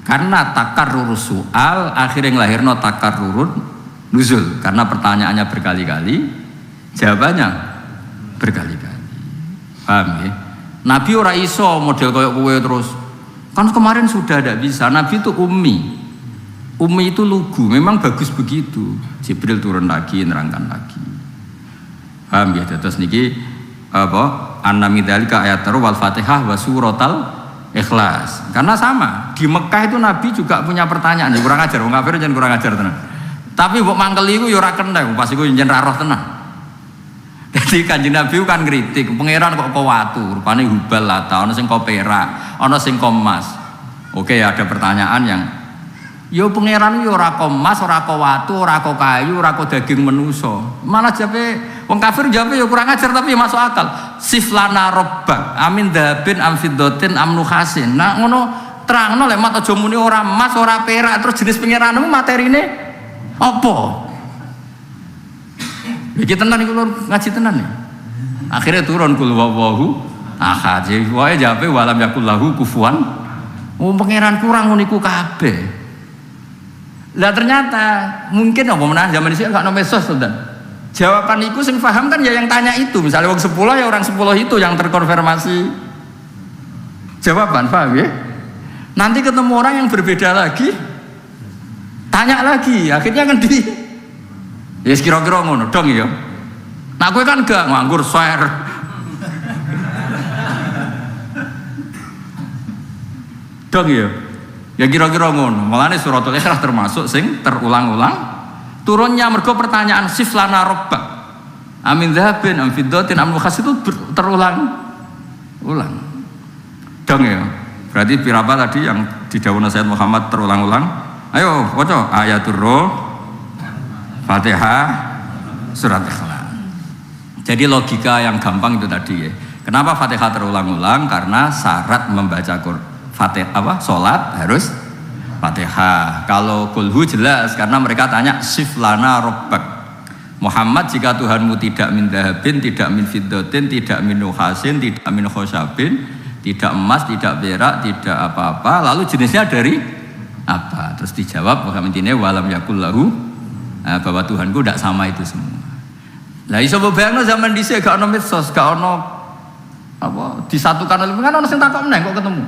S1: Karena takarrur soal akhirnya nglahirno takarrurun nuzul karena pertanyaannya berkali-kali, jawabannya berkali-kali. Paham ya? Nabi ora iso model kayak kowe terus. Kan kemarin sudah tidak bisa. Nabi itu ummi. Ummi itu lugu, memang bagus begitu. Jibril turun lagi, nerangkan lagi. Paham ya? Terus niki apa? Anna midzalika ayatul wal Fatihah wa suratal Ikhlas. Karena sama, di Mekah itu Nabi juga punya pertanyaan. Ya kurang ajar, wong kafir jangan kurang ajar tenan. Tapi mbok mangkel iku ya ora kena, pas iku njen ra roh tenan. Dadi Kanjeng Nabi kan ngritik, pangeran kok watu, rupane hubal lata, ana sing kok perak, ana sing kok emas. Oke, ada pertanyaan yang ya pangeran ya ora kok emas, ora kok watu, ora kok kayu, ora kok daging manusa. Malah jape wong kafir jape ya kurang ajar tapi masuk akal. Siflana rabbak, amin dzabin am fiddatin am nukhasin. Nah ngono terangno lek mat aja muni ora emas, ora perak, terus jenis pangeranmu materine apa? Iki tenan iku ngaji tenan ya. Akhirnya turun kul wawahu ahad. Wae jawabe walam yakul lahu kufuwan. Oh pangeran kurang ngono iku kabeh. Lah ternyata mungkin apa menah zaman dhisik gak ono mesos to, Dan. Jawaban iku sing paham kan ya yang tanya itu. Misalnya wong 10 ya orang 10 itu yang terkonfirmasi jawaban, paham ya? Nanti ketemu orang yang berbeda lagi, tanya lagi, akhirnya kan di ya kira-kira ngono dong ya. Nah gue kan gak nganggur share. Dong ya. Ya kira-kira ngono. Mulane suratul Ikhlas termasuk sing terulang-ulang turunnya mergo pertanyaan siflana rabbak. Amin dzahabin am fiddatin am nukhas itu terulang-ulang. Dong ya. Berarti berapa tadi yang didhawuhna Sayyid Muhammad terulang-ulang? Ayo waca ayatul roh, Fatihah, surat Ikhlas. Jadi logika yang gampang itu tadi ya. Kenapa Fatihah terulang-ulang? Karena syarat membaca Fatihah salat harus Fatihah. Kalau kulhu jelas karena mereka tanya siflana rabbak. Muhammad, jika Tuhanmu tidak min dahabin, tidak min fiddatin, tidak min nukhasin, tidak min khosabin, tidak emas, tidak perak, tidak apa-apa, lalu jenisnya dari apa? Terus dijawab intinya walam yakul lahu, bahwa Tuhanku tidak sama itu semua. Lah iso bayangno zaman dhisik gak ono medsos, gak ono apa disatukan oleh kan ono sing takok meneh kok ketemu.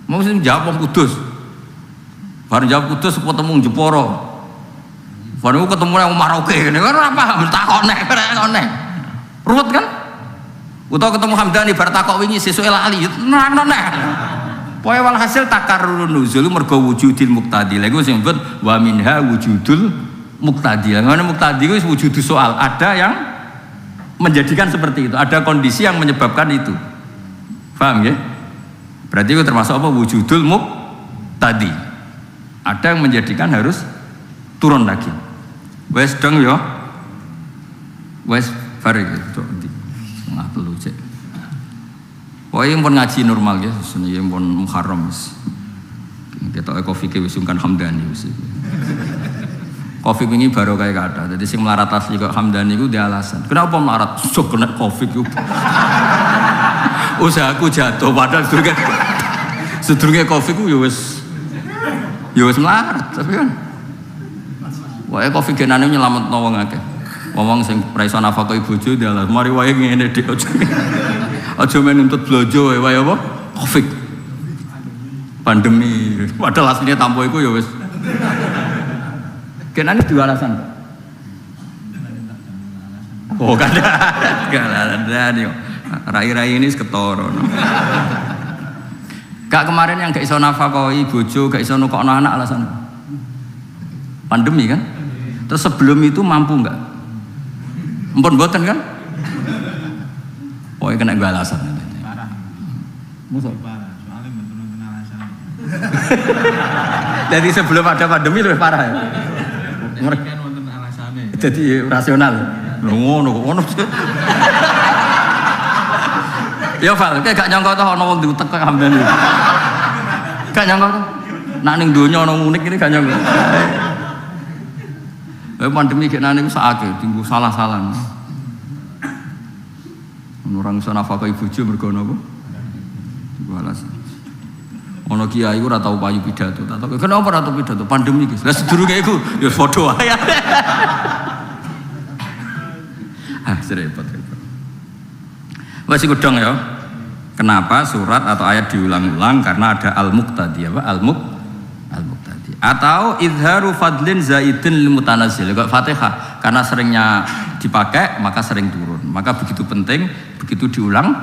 S1: Mau sing jawab wong Kudus. Baru jawab Kudus ketemu Jepara. Baru ketemu yang Maroke ngene kan ora paham takok nek aneh. Ruwet kan? Utawa ketemu Hamdani bar takok wingi sesuk lali nerangno nek. Pokoke walhasil takarrurun nuzul mergo wujudil muqtadi. Lha iku sing disebut wa minha wujudul muqtadi. Ngene muqtadi itu wujud soal, ada yang menjadikan seperti itu, ada kondisi yang menyebabkan itu. Paham ya? Berarti itu termasuk apa? Wujudul muqtadi. Ada yang menjadikan harus turun lagi. Wes dong ya. Wes bare gitu. Enggak perlu cek. Pokoke pun ngaji normal ya, senenge pun Muharram wis. Ketoke kopi ke wis sungkan Hamdani wis. Covid ini baru kayak kata, jadi sing melarat asli kok Hamdani itu dia alasan. Kenapa melarat? Sok kena Covid itu. Usahaku jatuh padahal sedurunge Covid itu ya wis melarat, tapi kan. Wae Covid genane nyelametno wong akeh. Wong sing ora iso nafkah bojo dia alasan. Mari wae ngene dik aja men nuntut blojo wae apa? Covid. Pandemi. Padahal asline tampo iku ya wis Kenane dua alasan. Oh kan ada nih. Rai-rai ini ketoro. Gak kemarin yang gak iso nafkahi bojo, gak iso nukokno anak alasan pandemi kan? Terus sebelum itu mampu enggak? Ampun mboten kan? Oh, kena gue alasan.
S2: Parah.
S1: Musuh.
S2: Parah. Soalnya betul kena alasan.
S1: Jadi sebelum ada pandemi lebih parah ya.
S2: Mereka kan wonten alasannya.
S1: Jadi rasional. Ngono. Ya Val, kayak gak nyangka toh ana wong diutek kok hamdan. Gak nyangka toh. Nak ning donya ana unik ini gak nyangka. Pandemi kene niku sakake tinggu salah-salah. Orang iso nafkahi bojo mergo napa? Iku alasan. Ana kiai ora tau payu pidato, tak tahu kenapa ora tau pidato pandemi iki. Lah sedurunge iku ya padha wae. Repot. Wes iku dong ya. Kenapa surat atau ayat diulang-ulang? Karena ada al-muqtadi apa? Al-muqtadi. Atau izharu fadlin zaidin lil mutanazzil. Kok Fatihah karena seringnya dipakai maka sering turun. Maka begitu penting, begitu diulang.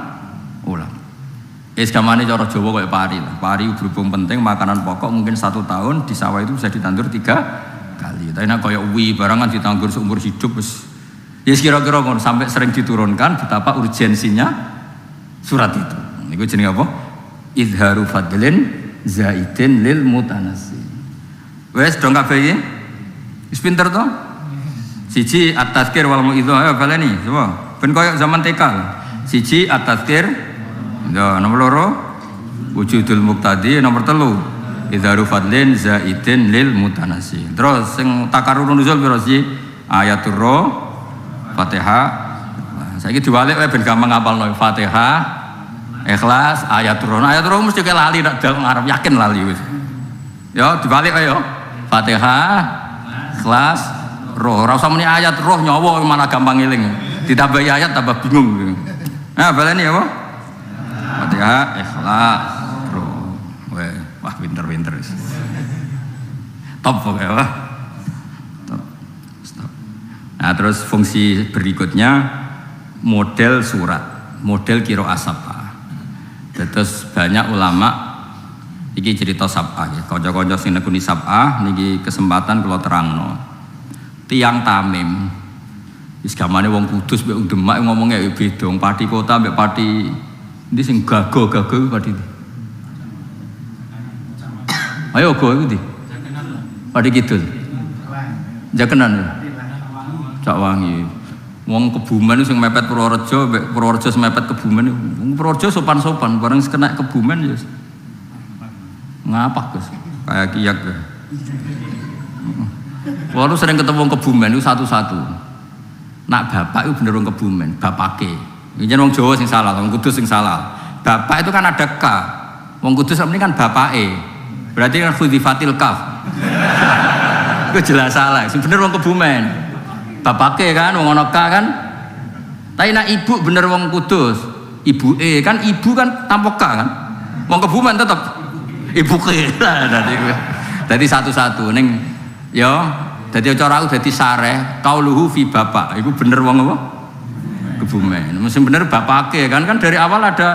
S1: Gamane cara Jawa kayak pari lah. Pari berhubung penting makanan pokok mungkin 1 tahun di sawah itu bisa ditandur 3 kali. Tapi nek kayak uwi barangan ditandur seumur hidup wis. Yes kira-kira ngono sampai sering diturunkan betapa urgensinya surat itu. Niku jenenge apa? Izharu fadlin zaidin lil mutanassi. Wes dong kabeh iki. Wis pinter to? Siji at-tazkir wal mau'izah ayo baleni, coba. Ben koyo zaman TK. Siji at-tazkir. Ya, nomor 2 wujudul muqtadi, nomor 3 izharu fadlin zaidin lil mutanassi. Terus sing takarrurun nuzul piro sih? Ayatul roh Fatihah. Saiki diwalik wae ben gampang ngapalno Fatihah, Ikhlas, Ayatul Roh. Ayatul Roh mesti ke lali nek dalem ngarep yakin lali wis. Ya dibalik wae yo. Fatihah, Ikhlas, Roh. Ora usah muni ayat roh nyawa malah gampang eling. Ditambahi ayat tambah bingung. Nah, baleni apa? Fatihah, Ikhlas, Roh. Wah pinter-pinter wis. Top pokoke wah. Nah terus fungsi berikutnya model surat, model qiraah sab'ah. Terus banyak ulama iki cerita sab'ah ya. Kanca-kanca sing nekuni sab'ah niki kesempatan kula terangno. Tiang Tamim. Wis gamane wong Kudus mbek wong Demak ngomongnya beda. Wong Pati Kota mbek Pati ndi sing gago-gago Pati. Ayo go iku ndi? Pati Kidul. Jakenan. Cak Wangi, wong Kebumen sing mepet Purworejo, Purworejo mepet Kebumen, wong Purworejo sopan-sopan, bareng kena Kebumen ya, ngapak Gus, kayak kiyak ya. Walau sering ketemu wong Kebumen itu satu-satu, nak bapak itu bener wong Kebumen, bapake, ini wong Jawa sing salah, wong Kudus sing salah, bapak itu kan ada K, wong Kudus ini kan bapake, berarti kan khudifatil kaf, itu jelas salah, bener wong Kebumen. Bapake kan wong ana ka kan. Tapi nek ibu bener wong Kudus, ibuke kan ibu kan tanpa ka kan. Wong Kebumen tetep ibuke. Dadi satu-satu ning ya dadi cara aku dadi sareh kauluhu fi bapak. Iku bener wong apa? Kebumen. Mesti bener bapake kan dari awal ada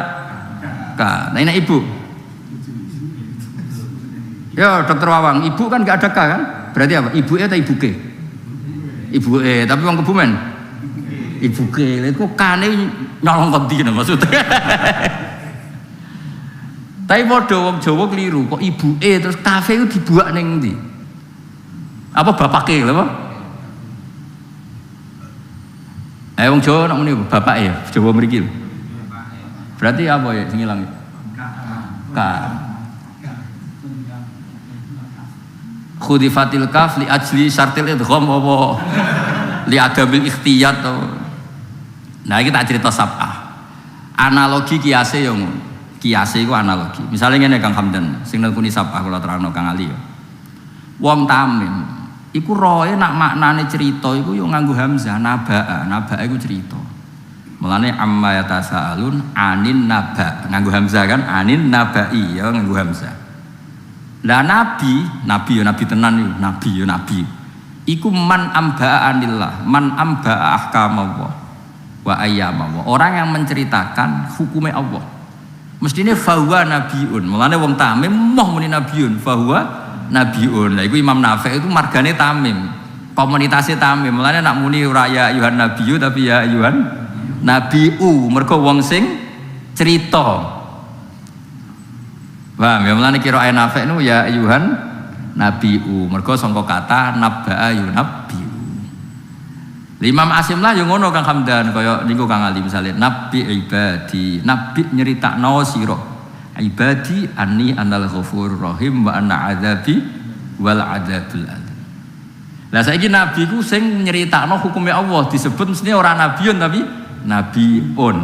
S1: ka. Nah nek ibu. Ya Dokter Wawang, ibu kan enggak ada ka kan? Berarti apa? Ibuke atau ibuke? Ibu tapi wong Kebumen ibu ke itu kane nyolong kendi maksudnya. Tapi padha wong Jawa keliru kok ibu terus kafe itu dibuat ning ndi apa bapake lho apa wong Jawa nak muni bapak ya Jawa mriki berarti apa ya sing ilang ka khudifatil kaf li ajli syartil idgham apa li adabil ikhtiyat to. Nah iki tak cerita sab'ah. Analogi kiase yo ngono. Kiase iku analogi. Misale ngene Kang Hamdan sing nekuni sab'ah kula terangno Kang Ali yo. Wong Tamim iku roe nak maknane cerita iku yo nganggo hamzah nabaa. Nabaa iku cerita. Mulane amma yatasaalun anin naba. Nganggo hamzah kan anin nabai ya nganggo hamzah. Lah nabi tenan yo, nabi. Iku man amba'a anillah, man amba'a ahkamullah wa ayyamullah. Orang yang menceritakan hukumnya Allah. Mestine fahuwa nabiun. Mulane wong Tamim moh muni nabiun, fahuwa nabiun. Lah iku Imam Nafi' itu margane Tamim. Komunitasnya Tamim. Mulane nak muni ora ya ayuhan nabiyyu tapi ya ayuhan nabiu. Mergo wong sing cerita. Paham ya? Mulane kira Nafi' nu ya ayuhan nabiu. Mergo sangka kata nabba'a yunabbiu. Imam Asim lah yang ngono Kang Hamdan kaya niku Kang Ali misalnya nabi ibadi nabi nyeritakno sira ibadi anni anal ghafurur rahim wa anna adzabi wal adzabul alim. Lah saiki nabi ku sing nyeritakno hukume Allah disebut mesti ora nabiun tapi nabiun.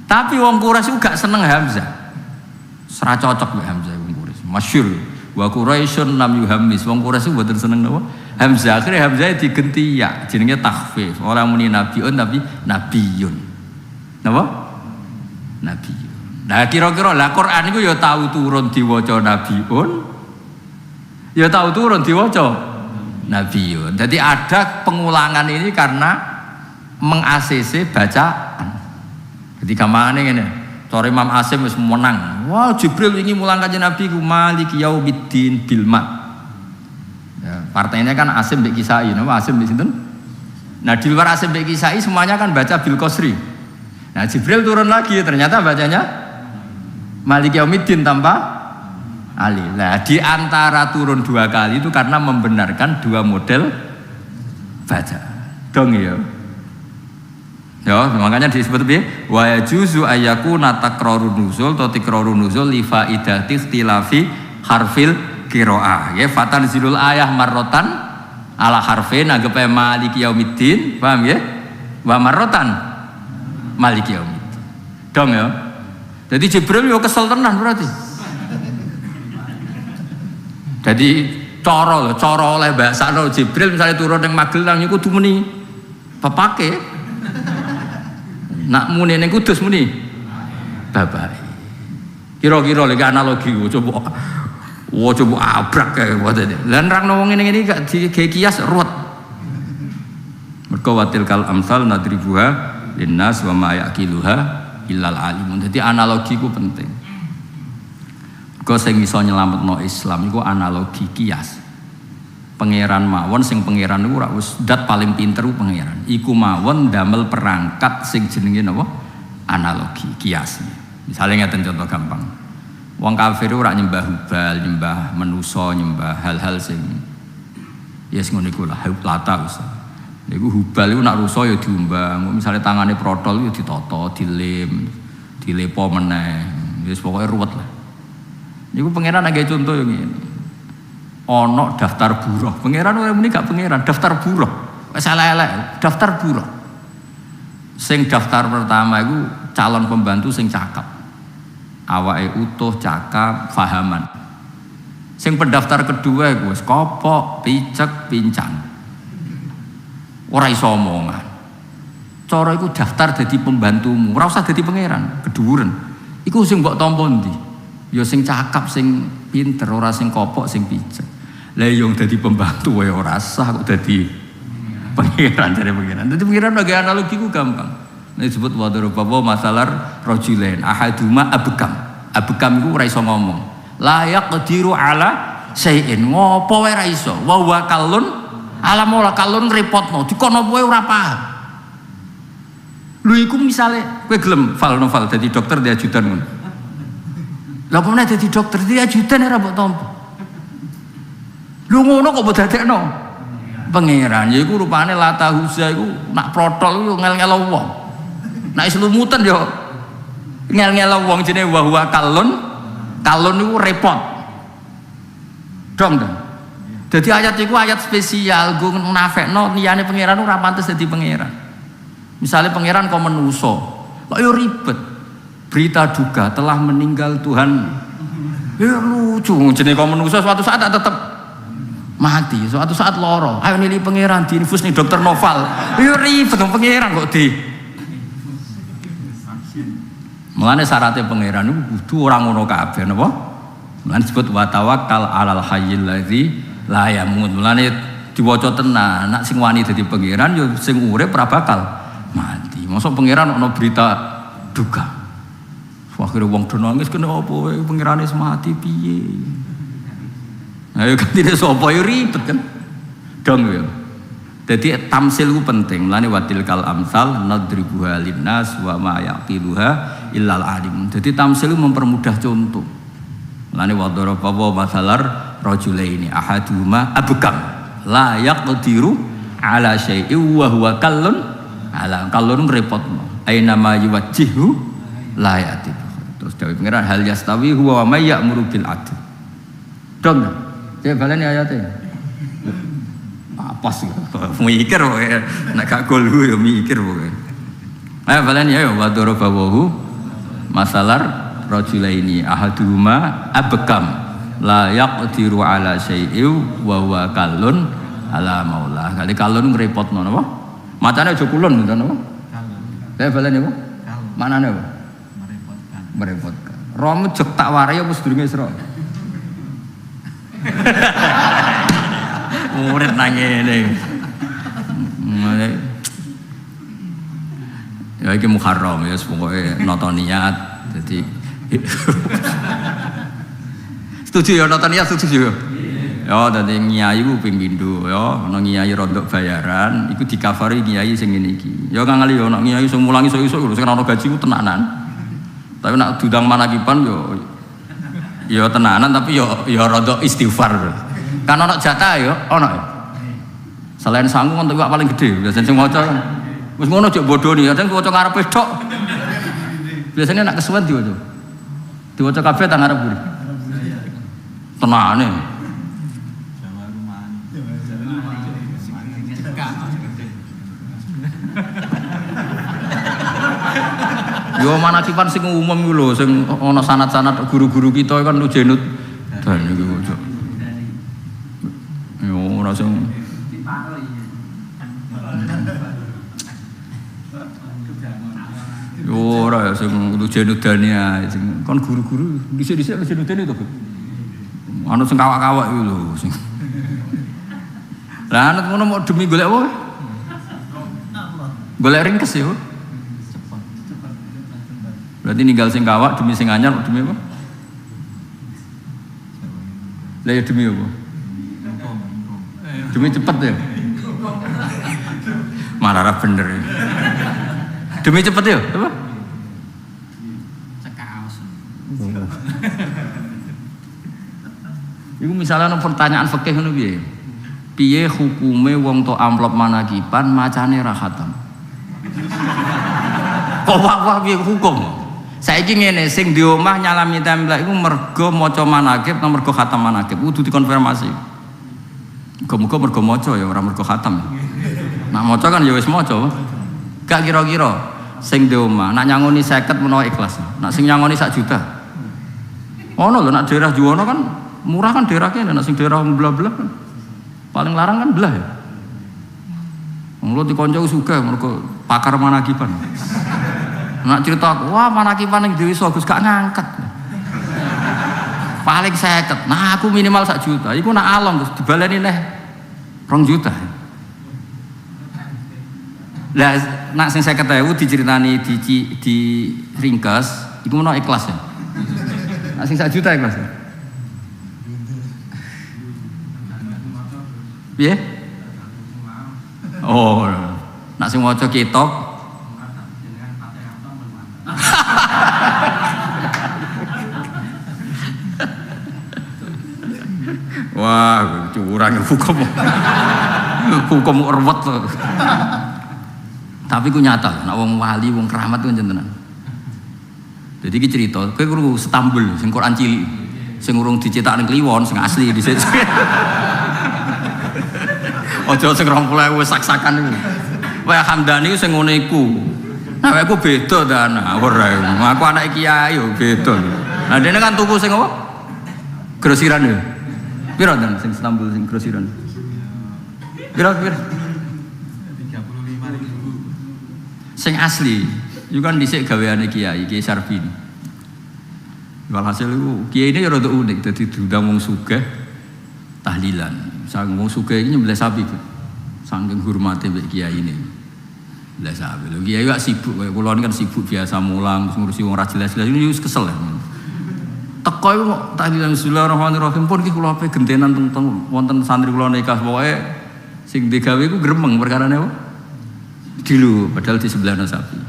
S1: Tapi wong Quraisy gak seneng Hamzah. Ora cocok mek Hamzah wong Quraisy. Masyhur wa Quraisyun lam yuhammis. Wong Quraisy mboten seneng napa? Hamzah, akhirnya Hamzah digenti ya, jenenge takhfif. Orang muni nabiun tapi nabiyun. Napa? Nabiyun. Nah kira-kira lah Quran itu ya tahu turun diwaca nabiun, ya tahu turun diwaca nabiyun. Jadi ada pengulangan ini karena meng-ACC bacaan. Jadi gampangane ngene. Cara Imam Asim wis menang. Wah, Jibril ingin mulang kanjeng Nabi ku maliki yaumiddin bil mat. Ya, partainya kan Asim Mbek Kisai, nama Asim Mbek sinten? Nah di luar Asim Mbek Kisai semuanya kan baca bil Qasri. Nah Jibril turun lagi, ternyata bacanya Maliki Yaumiddin tanpa alif. Nah di antara turun dua kali itu karena membenarkan dua model baca. Dong ya. Ya, makanya disebut wa yajuzu ayyakuna takrarun nuzul atau tikrarun nuzul li faidati ikhtilafi harfil qiraah. Ya fatan zilul ayah marrotan ala harfin anggape maliki yaumiddin, paham ya? Wa marrotan maliki yaumiddin. Dong ya. Jadi Jibril yo kesel tenan berarti. Jadi cara oleh bahasane Jibril misalnya turun ning Magelang niku kudu muni pepake. Nak muni ning Kudus muni bapak. Kira-kira lek analogi coba abrak kae wae. Lan rangno wong ngene-ngene gak digawe kias ruwet. Mergo watil kal amsal nadribuha linnas wa ma yaqiluha illal alimun. Dadi analogi ku penting. Mergo sing iso nyelametno Islam iku analogi kias. Pangeran mawon sing pangeran niku ora wis dat paling pinter ku pangeran. Iku mawon damel perangkat sing jenenge napa? Analogi kias. Misalnya ngeten contoh gampang. Wong kafir ora nyembah hubal, nyembah manusa, nyembah hal-hal sing ya sing ngono iku lah, lata usah. Niku hubal iku nak rusa ya diumbang, misale tangane protol ya ditata, dilem, dilepo meneh. Wis pokoke ruwet lah. Niku pangeran agak contoh yang ngene. Ana daftar buruh. Pangeran ora muni gak pangeran, daftar buruh. Wis elek-elek, daftar buruh. Sing daftar pertama iku calon pembantu sing cakep. Awake utuh, cakap, fahaman. Sing pendaftar kedua iku wis kopok, picek, pincang. Ora iso omongan. Cara iku daftar dadi pembantumu, ora usah dadi pangeran, keduren. Iku sing mbok tampa ndi? Ya sing cakap, sing pinter, ora sing kopok, sing picek. Lah yang dadi pembantu wae ora sah kok dadi pangeran jare pangeran. Dadi pangeran bagi analogi ku gampang. Ini disebut wadrobawa masalah rojulen ahaduma abekam. Abekam itu ora iso ngomong. Layak qadiru ala syai'in. Ngopo wae ora iso. Wa wa kalun alam ora kalun repotno. Dikono wae ora paham. Lho iku misale kowe gelem fal novel dadi dokter di ajudan ngono. Lah kok nek dadi dokter di ajudan ora mbok tampa. Lho ngono kok mbok dadekno. Pangeran ya iku rupane lata huza iku nak protol iku ngel-ngelo wong. Nek selumutan yo ngel-ngelo wong jenenge wa huwa kalun niku repot. Dong. Dadi ayat iku ayat spesial go nafekno liyane pangeran ora pantes dadi pangeran. Misalnya pangeran kok menuso, kok yo ribet. Berita duka telah meninggal Tuhan. Ya lucu jenenge kok menuso suatu saat tetep mati, suatu saat loro. Ayo nili pangeran diinfus nih dokter Noval. Yo ribet dong pangeran kok di. Mulane syaratnya pangeran itu kudu orang ngono kabeh napa? Mulane disebut wa tawakkal 'alal hayyil ladzi la yamut. Mulane diwaca tenan, nak sing wani dadi pangeran ya sing urip ora bakal mati. Mosok pangeran ana berita duka. Akhire wong do nangis kena apa wae pangerane mati piye. Ayo gantine sapa ya ribet kan. Dong ya. Jadi tamsil itu penting. Mulane watil kal amsal nadribuha linnas wa ma yaqiluha illal alim. Jadi tamsil itu mempermudah contoh. Mulane wa daraba wa masalar rajulaini ahaduhuma abkam la yaqdiru ala syai'in wa huwa kallun ala kallun repotno. Aina ma yuwajjihu la yatib. Terus dawuh pengiran hal yastawi huwa wa may ya'muru bil adl. Dong. Cek baleni ayate. Apa sih? Mikir pokoke nek gak golhu ya mikir pokoke. Ayo baleni ayo wa darabahu masalar rajulaini ahaduhuma abkam la yaqdiru ala syai'in wa huwa kallun ala maula. Kali kallun ngrepotno napa? Macane aja kulun ngoten napa? Kallun. Ayo baleni apa? Manane apa? Merepotkan. Romo jek tak warai apa sedurunge Isra. Murid nang ngene. Ya iki Muharram ya pokoke nata niat. Dadi setuju ya nata niat setuju ya. Ya dadi nyai ku ping pindho ya ana nyai rondok bayaran iku dikafari nyai sing ngene iki. Ya kang ali ya ana nyai sing mulang iso-iso lho sing ana gaji ku tenanan. Tapi nak dudang manakipan yo tenanan tapi yo rada istighfar. Kan ana jatah yo ana. Selain sangu kon iwak paling gede, biasane sing maca kan. Wis ngono jek bodoni, kadang waca ngarepe tok. Biasane nak kesuwen diwaca. Diwaca kabeh ta ngarep buri. Tenane. Yo manakipan sing umum ku lho, sing ana sanad-sanad guru-guru kita kan ujenut dan iku ojo. Yo ora sing yo ora sing ujenut dania sing kon guru-guru dhisik-dhisik ujenut dania to. Anu sing kawak-kawak iku lho sing. Lah anak ngono mau demi golek apa? Golek ringkes yo. Berarti ninggal sing kawak demi sing anyar demi apa? Lah ya demi apa? Demi cepet ya. Malah bener ya. Demi cepet ya, apa?
S2: Cekaos.
S1: Iku misalnya ana pertanyaan fikih ngono piye? Piye hukume wong tok amplop manakipan macane ra khatam? Kok wae piye hukum? Saiki ngene sing di omah nyalami templek iku mergo maca manakib nang mergo khatam manakib kudu dikonfirmasi. Muga-muga mergo maca ya ora mergo khatam. Nak maca kan ya wis maca. Gak kira-kira sing di omah nak nyangoni 50 menawa ikhlas. Nak sing nyangoni 1 juta. Ono lho nak daerah Juwono kan murah kan daerah kene, nak sing daerah bla-bla kan paling larang kan belah ya. Wong lu dikonco sugih mergo pakar manakiban. Nak cerita aku, wah manakipan yang Dewi Sogus gak ngangkat. Paling 50. Nah aku minimal 1 juta. Iku nak along terus dibaleni neh 2 juta. Lah nak sing 50.000 diceritani di ringkes, iku menawa ikhlas ya. Nak sing 1 juta ikhlas ya. Piye? Oh, nak sing maca kitab wah, curang hukum urwet tuh. Tapi ku nyata, nak wong wali, wong keramat tuh jenengan. Jadi iki cerita, kowe kudu setambul sing Quran cilik, sing urung dicetak ning Kliwon, sing asli dhisik. Aja sing 20.000 sak-sakan iku. Wah Hamdani sing ngene iku. Nah, aku beda ta ana. Ora, aku anak kiai yo beda. Nah, dene kan tuku sing apa? Grosiran yo. Piro dan sing Istanbul sing grosiran? Piro? 35.000. Sing asli, iku kan dhisik gaweane Kiai Sarbini. Walhasil iku kiai ini rada unik dadi diundang wong sugih tahlilan. Sang wong sugih iki nyembelih sapi. Saking hormate mbek kiai ini. Lah sapi. Lho kiai gak sibuk kaya kula kan sibuk biasa mulang ngurusi wong ra jelas-jelas ini wis kesel. Teko iku kok tahlilan bismillahirrahmanirrahim pun iki kula ape gentenan teng wonten santri kula nikah pokoke sing digawe iku gremeng perkarane apa? Dilu padahal di sebelahna sapi.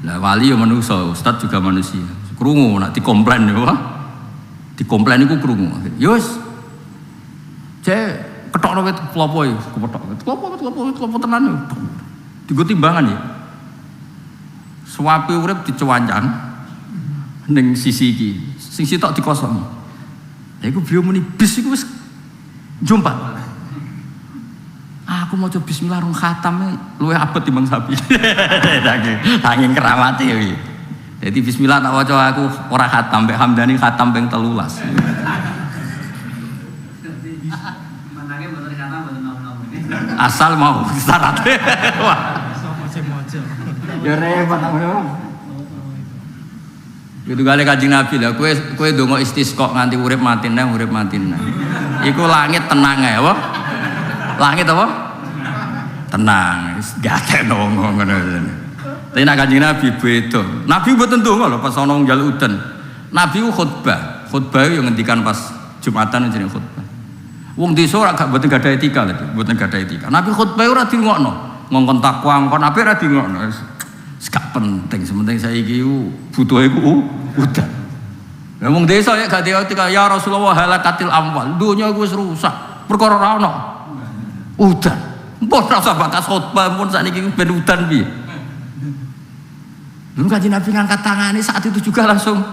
S1: Lah wali ya manusia, ustaz juga manusia. Krungu nak dikomplain ya, Pak. Dikomplain iku krungu. Ya wis. Cek ketokno wit klopo iki, klopo tenan yo. Digo timbangan ya. Suwape urip dicuwancan ning sisi iki. Sing sitok dikosong. Lah iku beliau muni bis iku wis jumpa. Aku mau coba bismillah rung khatam luwih abot timbang sapi. Saking keramate iki. Jadi bismillah tak waca aku ora khatam, mbek Hamdani khatam ping 13.
S3: Mantange mboten khatam mboten nom-nom ini.
S1: Asal mau syarat. Wah,
S2: Mojo-mojo.
S1: ya repot apa. Itu kali Kanjeng Nabi lah, kowe ndonga istisqa nganti urip mati neh. Iku langit tenang ae, apa? Langit apa? Tenang, gak kena ngono. Tapi nak Kanjeng Nabi beda. Nabi mboten ndonga lho pas ana wong njaluk udan. Nabi ku khutbah yo ngendikan pas Jumatan jenenge khutbah. Wong desa ora gak mboten gadah etika lho, mboten gadah etika. Nabi khutbah ora dirungokno, ngongkon takwa, ngongkon apik ora dirungokno. Gak penting, sementing saiki butuhe ku udan. Lah wong desa ya gak etika, ya Rasulullah halakatil amwal. Dunya iku wis rusak, perkara ora ono udan. Mbok ora usah bakas khutbah pun sakniki ben udan piye. Dulu Kanjeng Nabi ngangkat tangannya saat itu juga langsung.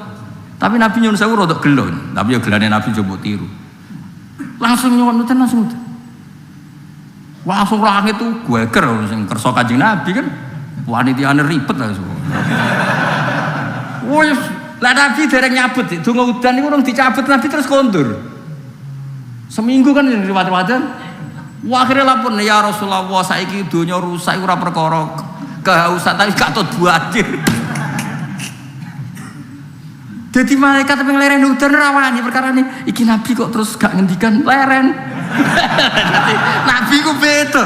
S1: Tapi Nabi nyuwun sewu rodok gelon. Tapi ya gelane Nabi coba tiru. Langsung nyuwun udan langsung udan. Langsung langit tuh geger sing kersa Kanjeng Nabi kan. Wanitane ribet langsung. Wes, lah Nabi dereng nyabut donga udan niku urung dicabut Nabi terus kondur. Seminggu kan riwayat-riwayat. Wah akhirnya lapor ya Rasulullah saiki donya rusak ora perkara kehausan tapi gak tau banjir. Jadi malaikat pengen leren udan rawani perkara ini. Iki Nabi kok terus gak ngendikan leren. Nabi ku beda.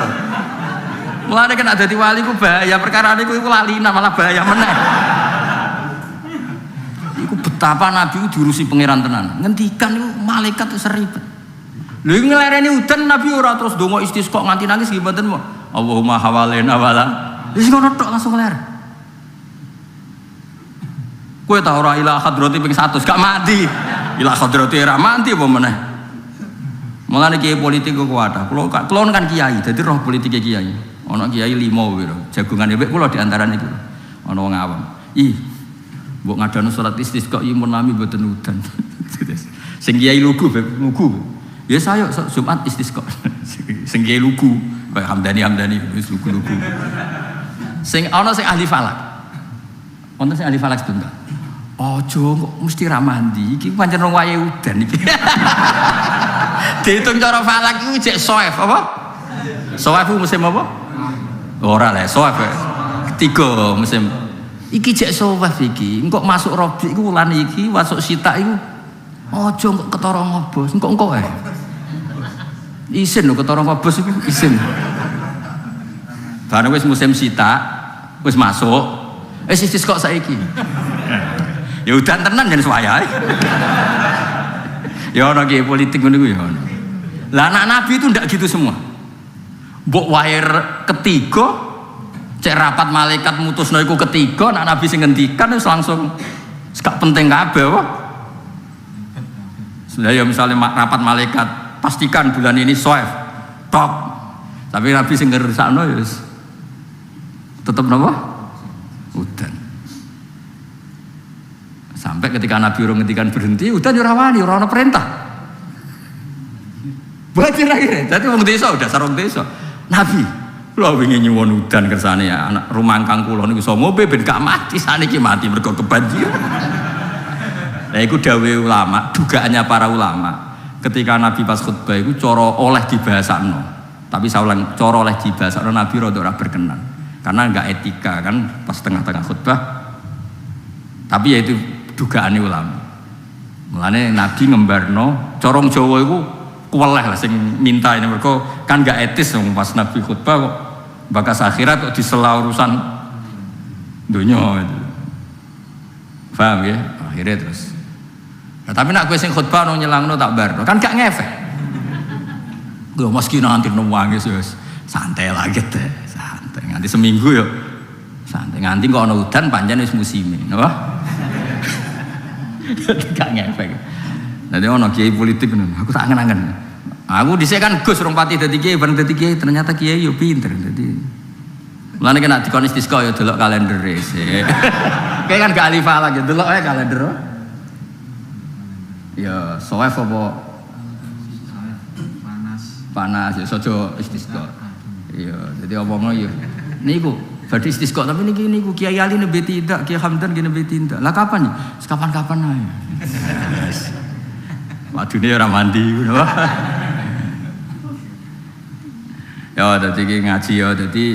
S1: Mulane kan dadi wali ku bahaya perkara niku iku lalina malah bahaya meneh. Iku betapa Nabi ku diurusi pangeran tenan. Ngendikan iku malaikat wis ribet. Lha iki nglereni udan Nabi ora terus donga istisqa nganti nangis nggih mboten mo. Allahumma hawalena wala. Wis ngono tok langsung ler. Kowe ta ora ila hadrati ping 100 gak mati. Ila hadrati ora mati apa meneh. Mulane kiai politik kok kuat. Kulo kan kiai, dadi roh politik kiai. Ana kiai 5 piro. Jagungane wek kulo di antarane iku. Ana wong awam. Ih. Mbok ngadano salat istisqa iki mun nami mboten udan. Sing kiai lugu. Ya saya Jumat istisqa. Sing kiai lugu, kaya Hamdani wis lugu-lugu. Sing ana sing ahli falak. Wonten sing ahli falak setunggal. Aja kok mesti ra mandi, iki pancen wong wayahe udan iki. Diitung cara falak iku jek soef apa? Soef musim apa? Ora le, soef. Ketiga musim. Iki jek soef iki. Engko masuk Rabi iku wulan iki, masuk Sita iku aja kok ketara ngobos, engko ae. Isin lho ketara ngobos iku isin. Bareng wis musim Sita, wis masuk. Sis kok saiki. Ya udan tenan jan suwayahe. Ya ana kiai politik ngono iku ya ana. Lah anak Nabi itu ndak gitu semua. Mbok wae ketiga cek rapat malaikat mutusno iku ketiga, anak Nabi sing ngendikan wis langsung gak penting kabeh apa. Sudah ya misalnya rapat malaikat pastikan bulan ini soef top, tapi Nabi sing ngersakno ya tetep napa udan. Sampai ketika Nabi urung ngendikan berhenti udan ya ora wani, ora ana perintah. Banjir akhirnya, jadi wong desa udah sarung desa. Nabi, lho wingi nyuwun udan kersane ya anak rumangkang kula niku iso ngombe ben gak mati, saniki mati mergo kebanjiran. Nah itu dawuh ulama, dugaannya para ulama. Ketika Nabi pas khutbah itu cara oleh dibahasakno. Tapi saya ulang, cara oleh dibahasakno Nabi rada ora berkenan. Karena enggak etika kan pas tengah-tengah khutbah. Tapi ya itu dugaane ulama. Mulane Nabi ngembarno corong Jawa iku kuweleh lah sing minta ini mergo kan gak etis dong pas Nabi khutbah kok bakas akhirat kok disela urusan dunia itu. Paham ya? Akhirnya terus. Nah, tapi nak gue sing khutbah nang nyelangno tak barno kan gak ngefek. Gue meski nanti nangis wis santai lagi teh, santai nganti seminggu yo. Santai nganti kok ana udan pancen wis musime, napa? Gak ngefek. Dadi ana kiai politik ngono, aku tak angen-angen. Aku dhisik kan Gus rong pati dadi kiai, bareng dadi kiai ternyata kiai yo pinter dadi. Mulane kena dikon istisqa yo delok kalender sik. Kayak kan gak alifah lagi, delok ae kalender. Ya, soef apa? Panas ya sojo istisqa. Iya, jadi omongno ya. Niku berarti istisqa tapi niku Kiai Ali nembe tidak, Kiai Hamdan nembe tidak. Lah kapan ya? Kapan-kapan ae. Wadune ora mandi ngono. Ya dadi ngaji ya dadi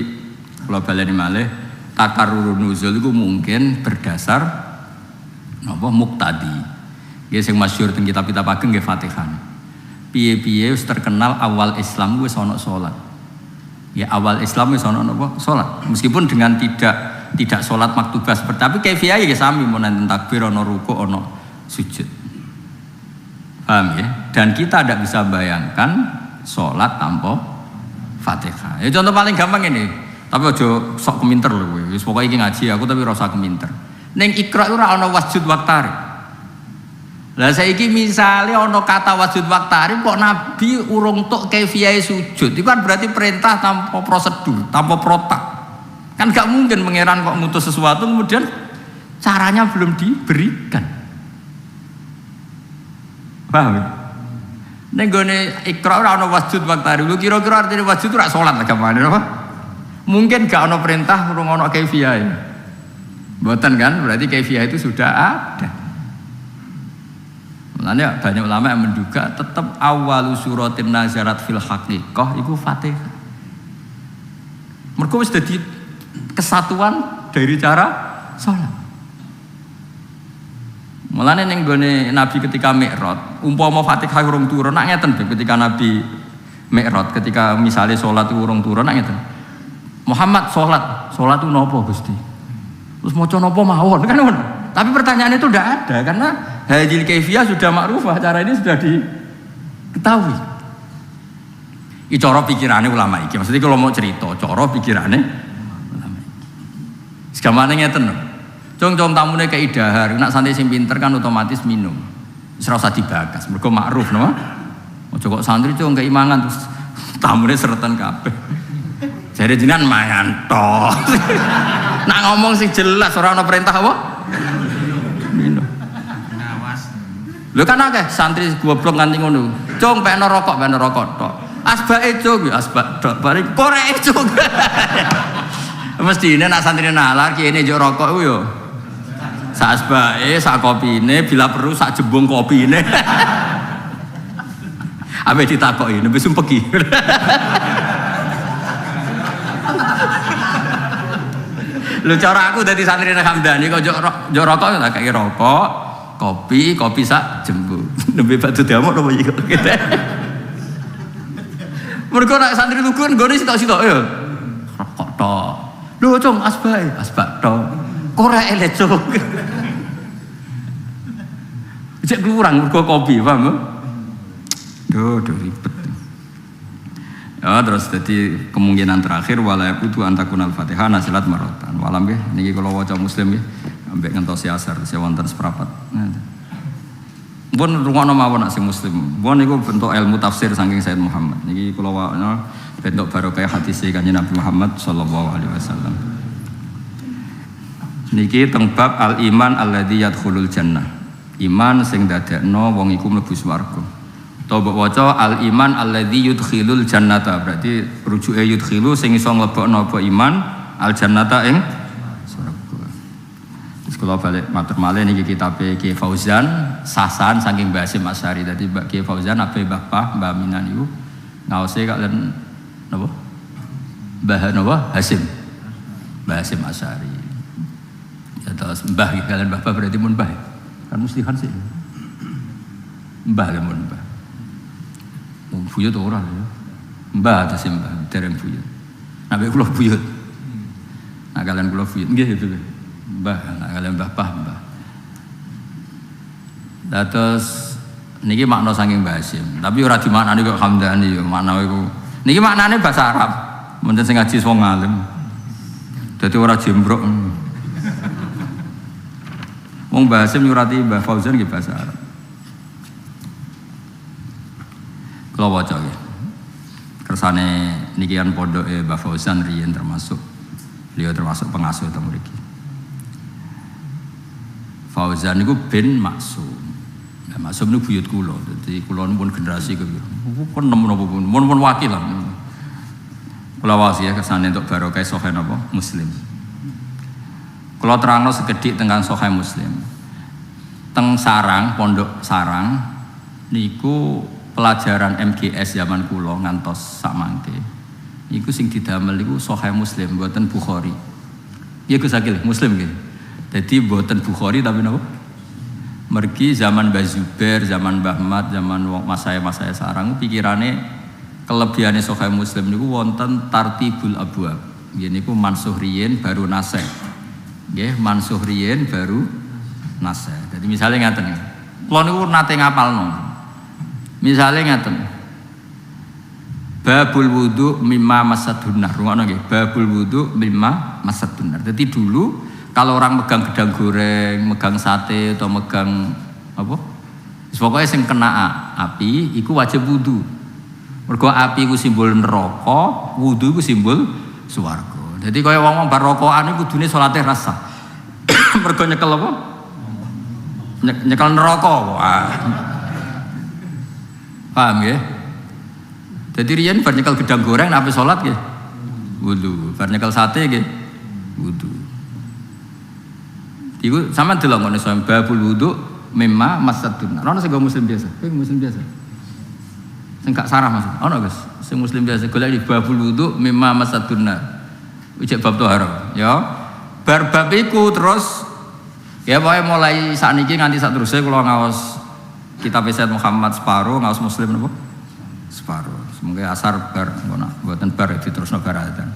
S1: kula baleni malih takarrurun nuzul iku mungkin berdasar napa muqtadi. Nggih sing masyhur teng kitab-kitab ageng nggih Fatihah. Piye-piye wis terkenal awal Islam wis ana salat. Ya awal Islam wis ana napa? Salat. Meskipun dengan tidak salat maktubah seperti tapi kaifiah ya sami mun enten takbir ana ruku ana sujud. Paham ya? Dan kita tidak bisa bayangkan salat tanpa Fatihah. Ya contoh paling gampang ini. Tapi aja sok keminter lho kowe. Wis pokoke iki ngaji aku tapi ora usah keminter. Ning Iqra ora ana wasjud waqtari. Lah saiki misale ana kata wasjud waqtari kok Nabi urung tok kaifiyahe sujud. Itu kan berarti perintah tanpa prosedur, tanpa protak. Kan gak mungkin pangeran kok ngutus sesuatu kemudian caranya belum diberikan. Paham? Ning gone Iqra ora ana wasjud waqtari. Lu kira-kira artine wasjud ora salat lah gamane apa? Mungkin gak ana perintah urung ana kaifiyahe. Mboten kan? Berarti kaifiyahe itu sudah ada. Makanya banyak ulama yang menduga tetap awalu suratin nazarat fil haqiqah itu Fatihah. Mergo wis dadi kesatuan dari cara salat. Mulane ning gone Nabi ketika Mi'raj, umpama Fatihah urung turun, nak ngeten ketika Nabi Mi'raj, ketika misalnya salat urung turun, nak ngeten. Muhammad salat itu napa Gusti? Terus maca napa mawon kan ngono. Tapi pertanyaan itu tidak ada karena hadil kaifiyah sudah makrufah, cara ini sudah diketahui. Iki cara pikirane ulama iki. Maksudnya kalau mau cerita, cara pikirane ulama iki. Segamane ngeten lho. Cung-cung tamune kei dahar, nek santri sing pinter kan otomatis minum. Wis ora usah dibagas, mergo makruf napa? Aja kok santri cung kei mangan terus tamune seretan kabeh. Jare jenengan mangan tok. Nak ngomong sing jelas ora ana perintah apa? Minum.
S2: Nawas.
S1: Lho kan akeh santri goblok nganti ngono. Cung pekno rokok tok. Asbake cung, asbak tok. Bareng koreke cung. Mestine nak santri nalar kene njuk rokok ku yo. Sak asbake, sak kopine, bila perlu sak jembung kopine. Ape ditakoki, nembe sumpeki. Lu cara aku dadi santri nang Hamdani kok njuk rokok tak kaya rokok, kopi sak jembung. Nembe batu diamuk napa iki kok gitu. Mergo nek santri lugu nggone sitok-sitok ya. Rokok tok. Lho cung asbak tok. Koreke le cung. Cek kurang mergo kopi, paham? Duh ribet. Ya terus jadi kemungkinan terakhir wala yakutu antakunal Fatihah nasilat marotan. Walam nggih niki kula waca Muslim nggih ambek ngentosi asar sewonten seprapat. Pun rungono mawon nek sing Muslim. Pun niku bentuk ilmu tafsir saking Sayyid Muhammad. Niki kula waca bentuk barokah hadis Kanjeng Nabi Muhammad sallallahu alaihi wasallam. Niki teng bab al iman alladzi yadkhulul jannah. Iman sing dadekno wong iku mlebu swarga. Toba waca al iman alladzi yudkhilul jannata, berarti rujuke yudkhilu sing iso mlebokno apa iman al jannata ing swarga. Terus kula balik matur malih niki kitabe Ki Fauzan Sasan saking Mbah Hasyim Asy'ari. Dadi Mbah Ki Fauzan ape Bapak Mbah Minan niku ngaose kalian napa? Mbah Hasyim. Mbah Hasyim Asy'ari. Ya terus Mbah kalian Bapak berarti mun Mbah. Kan muslihan sih. Mbah lah mun mbah. Buyut ora ya. Mbah ta sih mbah, dereng buyut. Nabe kula buyut. Nah kalian kula buyut nggih itu. Mbah, nah kalian mbah pah mbah. Dados niki makna saking Mbah Hasyim, tapi ora dimaknani kok Hamdani ya, makna iku. Niki maknane bahasa Arab. Menten sing ngaji wong alim. Dadi ora jembrok. Wong Mbah Hasyim nyurati Mbah Fauzan nggih bahasa Arab. Kula waca nggih. Kersane niki kan pondoke Mbah Fauzan riyen termasuk beliau termasuk pengasuh teng mriki. Fauzan niku bin Maksum. Nah, Maksum niku buyut kula. Dadi kula pun generasi kepiro. Pun nem napa pun wakil lah. Kula wasi ya kersane entuk barokah Sahih napa Muslim. Kula terangno sekedhik tentang Sahih Muslim. Teng Sarang, Pondok Sarang niku pelajaran MGS zaman kula ngantos sak mangke. Iku sing didamel iku Sahih Muslim mboten Bukhari. Iya Gus Akil Muslim nggih. Dadi mboten Bukhari tapi napa? Mergi zaman Mbah Zubair, zaman Mbah Mat, zaman wong masaya-masaya Sarang pikirane kelebihane Sahih Muslim niku wonten tartibul abwab. Nggih niku mansuh riyin baru nasih. Nggih mansuh riyin baru nasih. Jadi misalnya ngaten. Kula niku nate ngapalno. Misalnya ngaten. Babul wudu mimma masadunnar. Rungono nggih, babul wudu mimma masadunnar. Jadi dulu kalau orang megang gedang goreng, megang sate atau megang apa? Pokoknya sing kena api iku wajib wudu. Mergo api iku simbol neraka, wudu iku simbol swarga. Jadi kaya wong bar rokokan iku kudune salate rasa. Mergo nyekel apa? Nyekel neraka. Wah. Paham nggih? Jadi riyen bar nyekel gedang goreng nek ape salat nggih wudu, bar nyekel sate nggih wudu. Iku sama delok ngono sampe babul wudu mimma masadun. Ono sing muslim biasa. Kowe muslim biasa. Sing gak sarah maksud. Ono Gus, sing muslim biasa golek di babul wudu mimma masadun. Ujek bab toharo, ya. Bar bab iku terus ya pokoke mulai sakniki nganti sak teruse kula ngaos kitab Sayyid Muhammad separo, ngaos muslim napa? Separo. Semoga asar bar ngono, mboten bar diterusno baratan.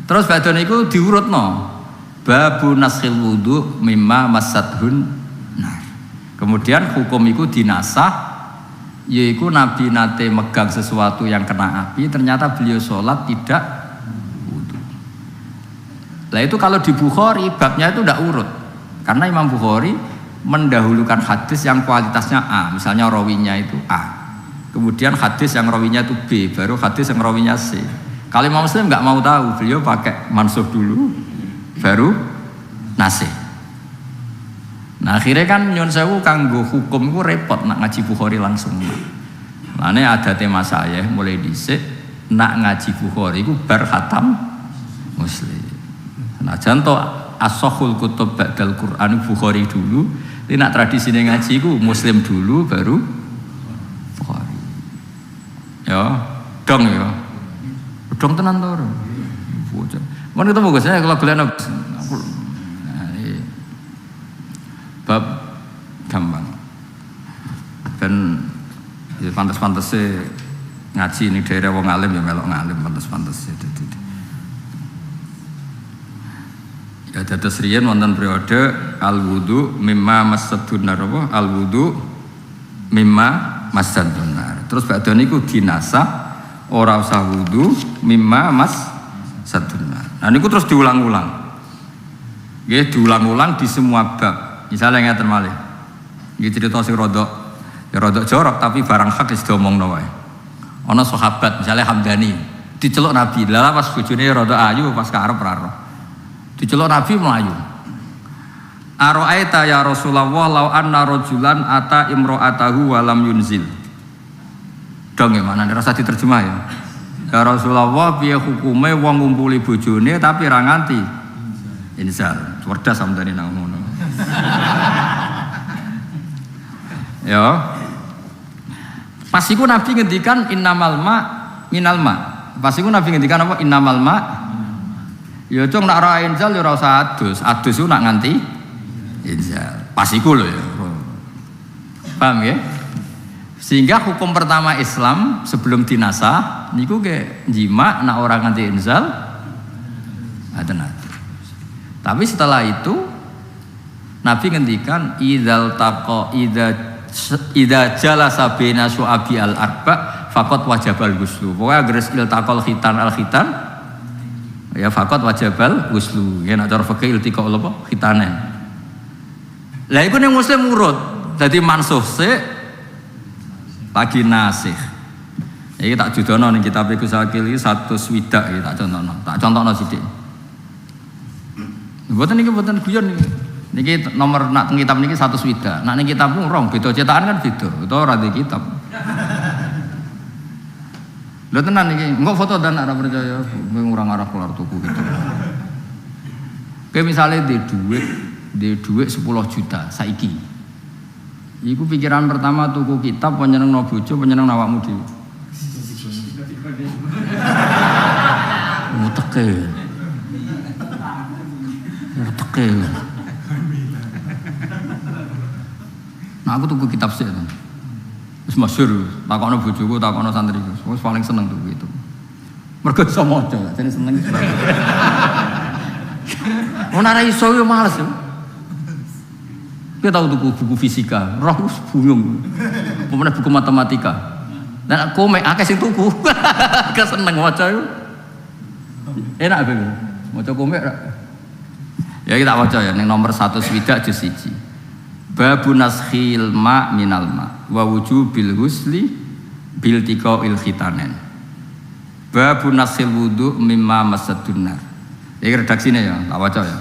S1: Terus badhe niku diurutno. Babu naskhil wudu mimma masadhun nar. Kemudian hukum itu dinasah, yaitu Nabi nate megang sesuatu yang kena api, ternyata beliau sholat tidak wudu. Lah itu kalau di Bukhari babnya itu tidak urut, karena Imam Bukhari mendahulukan hadis yang kualitasnya A, misalnya rawinya itu A. Kemudian hadis yang rawinya itu B, baru hadis yang rawinya C. Kalau Imam Muslim nggak mau tahu, beliau pakai mansuh dulu, baru nasih. Nah akhirnya kan nyun sewu kanggo hukum itu repot nak ngaji Bukhari langsung. Lane ada tema saya mulai dhisik nak ngaji Bukhari itu bar khatam Muslim. Nah contoh as-sahul kutub ba'dal Quran Bukhari dulu, ini nak tradisi ngaji itu Muslim dulu baru Bukhari. Ya, dong ya. Dong tenan to. Bocah. Mun ketemu Gus, saya kalau gelen bab gampang. Dan ya pantes-pantese ngaji ini daerah wong alim ya melok ngalim pantes-pantese. Ya dados riyen wonten periode al wudu mimma masadun nar apa? Al wudu mimma masadun nar. Terus badhe niku dinasah ora usah wudu mimma masadun nar. Nah niku terus diulang-ulang. Nggih diulang-ulang di semua bab. Misalnya ngeten malih. Iki cerita sing rodok jorok tapi barang hak wis diomongno wae. Ana sahabat misalnya Hamdani diceluk Nabi. Lah pas bojone rodok ayu pas karep ora roh. Diceluk Nabi melayu. Ara'aita ya Rasulullah law anna rajulan ata imra'atahu wa lam yunzil. Dong ya mana rasa diterjemah ya. Ya Rasulullah piye hukume wong ngumpuli bojone tapi ra nganti inzal. Cerdas sampeyan nang ngono. Ya. Pas iku Nabi ngendikan innamal ma minal ma. Pas iku Nabi ngendikan apa innamal ma. Ya cung nak ra inzal ya ora usah adus. Adus ku nak nganti inzal. Pas iku lho ya. Paham ya? Sehingga hukum pertama Islam sebelum dinasah niku ke jima nak orang nganti inzal aten. Tapi setelah itu Nabi ngendikan idzal taqa idza jalasa baina su'abi al-arba faqad wajabal ghuslu. Pokoke anggere iltaqal khitan al-khitan ya faqad wajabal ghuslu. Ya nek cara fikih iltiqa apa khitanen. Lah iku ning muslim urut dadi mansuh sik lagi nasih. Iki tak judono ning kitab iku sakil iki 100 swidak iki tak contohno. Tak contohno sithik. Mboten niki mboten guyon niki. Niki nomor nak teng kitab niki 100 swidak. Nak ning kitabmu rong beda cetakan kan beda. Utawa ora di kitab. Lho tenan iki, engko foto dan ora percaya ngurang arah keluar tuku gitu. Kayak misalnya di duit 10 juta saiki. Iku pikiran pertama tuku kitab penyeneng bojo penyeneng awakmu dhewe. Muteke. Nah aku tuku kitab sih. Wis masyhur, takokno bojoku, takokno santriku. Wis paling seneng tuku itu. Mergo iso maca, jane seneng. Ora iso yo males yo. Kita tahu tuku buku fisika, roh buyung, pemenang buku matematika, dan komik akeh sing tuku, keseneng waca itu, enak begitu, waca komik. Ya kita waca ya, yang nomor 1 swidak juz 1. Babu naskhil ma minal ma, wa wujubil ghusli bil tiqail khitanen. Babu naskhil wudu mimma masadun nar. Iki redaksine ya, tak waca ya.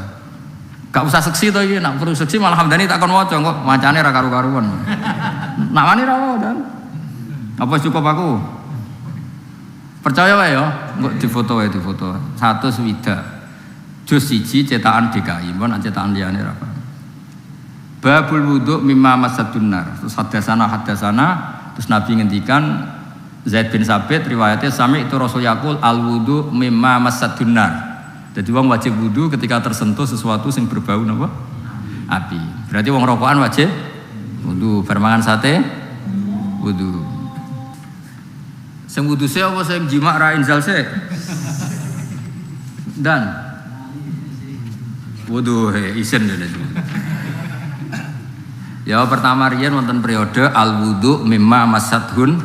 S1: Gak usah seksi to iki, nak perlu seksi malah Hamdani tak kon waca kok macane ra karu-karuan. Nak wani ra wae, apa cukup aku? Percaya wae ya, engko difoto wae difoto. 1 swidak. Juz 1 cetakan DKI, mbon cetakan liyane ra apa. Babul wudu mimma masadun nar. Terus hadasana terus Nabi ngendikan Zaid bin Sabit riwayatnya sami itu Rasul yaqul al wudu mimma masadun nar. Jadi wong wajib wudu ketika tersentuh sesuatu yang berbau napa? Api. Berarti wong rokokan wajib wudu, bermangan sate wudu. Sing wudu se apa sing jima ra inzal se? Dan wudu isen dene. Ya pertama riyen wonten periode al wudu mimma masadhun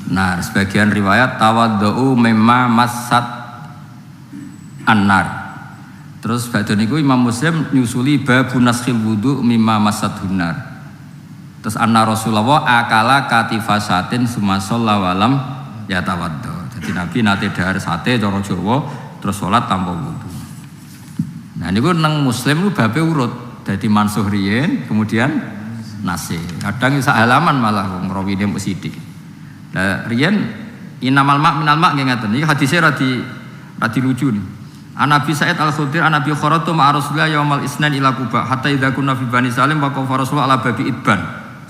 S1: nar. Sebagian riwayat tawaddu mimma masad an-nar. Terus badhe niku Imam Muslim nyusuli babu naskhil wudu mimma masadhun nar. Terus anna Rasulullah akala katifasatin summa shalla walam yatawaddo. Jadi Nabi nate dahar sate cara Jawa terus salat tanpa wudu. Nah niku nang Muslim ku babe urut. Dadi mansuh riyen kemudian nasih. Kadang sak halaman malah wong rawine mbok sithik. Lah riyen inamal ma' minal ma' nggih ngaten. Iki hadise ra lucu nih. An Nabi Sa'id Al-Khudri an Nabi kharatu ma'a Rasulillah yaumal isnin ila Quba hatta idza kunna fi Bani Salim wa qafa Rasulullah ala babi Idban.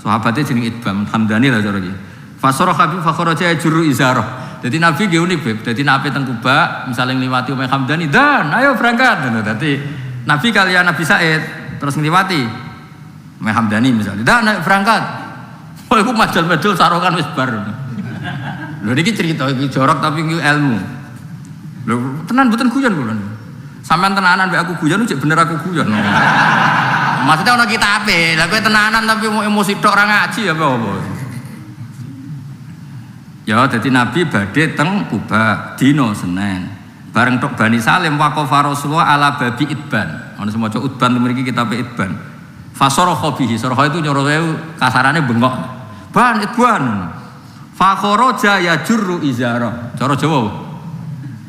S1: Sahabate jeneng Idban, Hamdani lah cara iki. Fasara khabi fa kharaja yajru izarah. Dadi Nabi nggih unik, Beb. Dadi nek teng Quba misalnya ngliwati Umay Hamdani, "Dan, ayo berangkat." Dadi Nabi kalian Nabi Sa'id terus ngliwati Umay Hamdani misalnya, "Dan, ayo berangkat." Oh, iku madal-madal sarongan wis bar. Lho niki cerita iki jorok tapi iki ilmu. Lho tenan mboten guyon kula. Sampeyan tenanan mek aku guyon cek bener aku guyon. Maksudnya ana kitabe. Lah kowe tenanan tapi mau emosi tok ora ngaji apa apa. Ya dadi Nabi badhe teng Kuba dina Senin. Bareng tok Bani Salim waqafa Rasulullah ala babi Idban. Ana semaca Udban mriki kitabe Idban. Fasara khabihi. Sarha itu nyoro kasarane bengok. Ban Idban. Fa kharaja yajurru izara. Cara Jawa.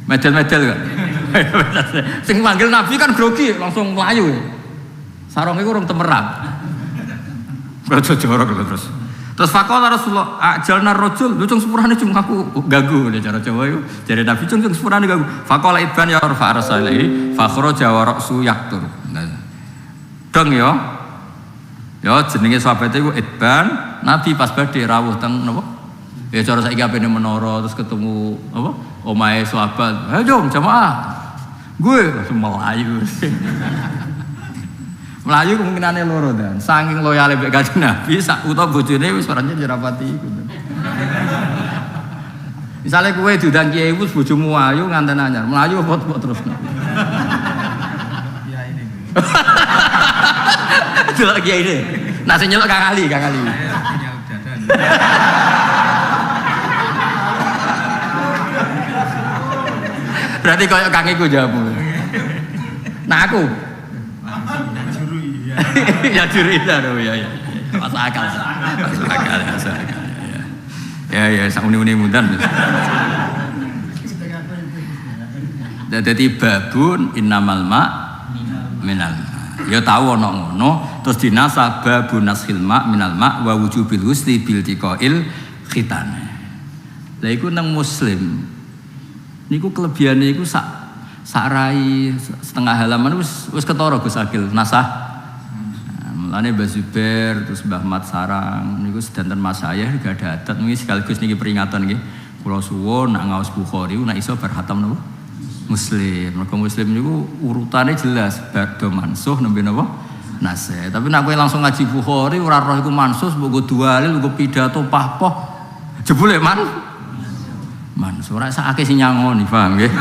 S1: Medel-medel kan. Sing manggil Nabi kan grogi langsung melayu. Sarong iku urung temerak. Kok jorok terus. Terus faqala Rasulullah ajalna rajul lucung sepurane cuma aku ganggu cara Jawa iku. Jare Nabi cung sepurane ganggu. Faqala Ibn ya rafa arsalai fa kharaja wa ra'su yaqtur. Dong ya. Ya jenenge sahabat iku Ibn, Nabi pas badhe rawuh teng napa? Ya cara saiki apene menara terus ketemu apa? Omahe sahabat, ayo jom jamaah. Gue langsung melayu. Melayu kemungkinannya loro dan saking loyale mbek Kanjeng Nabi sak utawa bojone wis pancen dirapati iku. Misale kowe diundang kiai wis bojomu ayu nganten anyar, melayu apa terus.
S2: Ya ini.
S1: Delok kiai ini. Nak sing nyeluk Kang Ali.
S2: Punya jadan.
S1: Berarti koyo Kang iku jawabmu. Nah aku
S2: Juru iya.
S1: ya curi ya. Masuk akal. Ya, sak-uni mudan. Dadi babun innamal ma minal. Ya tahu ana ngono, terus dinasah babun nashil ma minal ma wa wujubil husli bil tiqail khitan. Lah iku nang muslim. Niku kelebihane iku sak rai setengah halaman wis ketara Gus Akil nasah. Mulane Mbah Zubair terus Mbah Mat Sarang niku sedanten masayah gak ada adat niki sekaligus niki peringatan nggih. Kula suwun nak ngaos Bukhari nak iso bar khatam napa? Muslim. Mergo Muslim niku urutane jelas ba'da mansuh nembe napa? Nasih. Tapi nak kowe langsung ngaji Bukhari ora roh iku mansuh mbok dualil mbok pidato pahpoh. Jebule mansuh ora sakake sing nyangoni, paham nggih?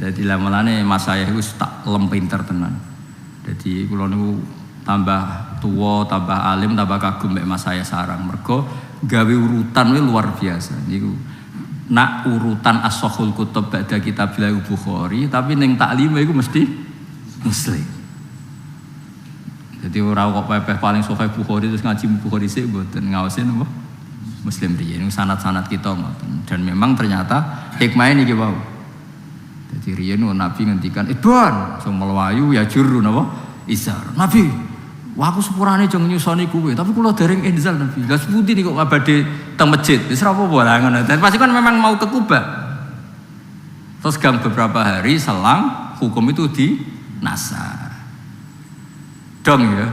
S1: Jadi lamelane mas saya itu tak pinter tenan. Jadi kula niku tambah tua, tambah alim, tambah kagum mek mas saya Sarang. Mergo gawe urutan luar biasa. Niku nak urutan as-sahul kutub ba'da kitab Bukhari, tapi ning taklime iku mesti Muslim. Jadi ora kok pepeh paling sahih Bukhari terus ngaji Bukhari sik mboten ngaosin apa? Muslim riyen sanad-sanad kita ngoten. Dan memang ternyata hikmahnya niki wau. Jadi riyen Nabi ngendikan Idwan sing melayu ya juru napa izar. Nabi, wah aku sepurane jeng nyusoni kowe, tapi kula dereng inzal Nabi. Lah sepundi niku kok badhe teng masjid. Wis ora apa-apa lah ngono. Dan pasti kan memang mau ke Kuba. Terus beberapa hari selang hukum itu dinasah. Dong ya.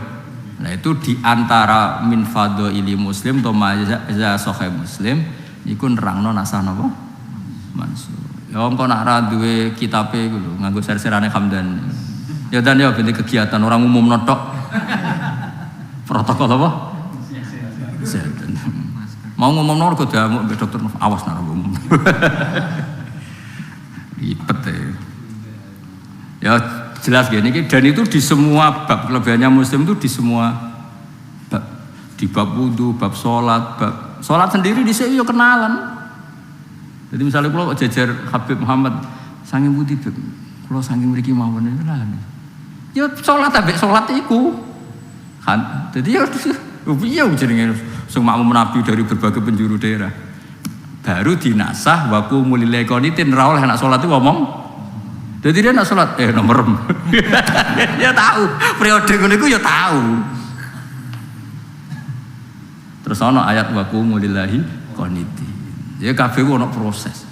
S1: Nah itu diantara min fadhaili muslim atau maza sahih muslim iku nerangno nasah napa? Mansur. Ya engko nak ra duwe kitabe iku lho nganggo ser-serane Hamdan. Ya dan ya bentuk kegiatan orang umum notok. Protokol apa? Mau ngomong kok diamuk mbek dokter awas nang umum. Ribet ya. Jelas gini dan itu di semua bab kelebihannya muslim itu di semua bab. Di bab wudu, bab sholat sendiri di sini yo kenalan. Jadi misalnya kalau jajar Habib Muhammad sanging putih, kalau sanging mriki mawon itu lah. Ya sholat iku kan. Jadi ya piye jenenge sing makmum Nabi dari berbagai penjuru daerah. Baru dinasah wa qumul liqanitin ra oleh anak sholat itu ngomong. Jadi dia nak sholat nomor. Ya tahu periode ngono iku ya tahu. Terus ana ayat wa qumul lillahi qanitin. Ya kabeh ku ono proses.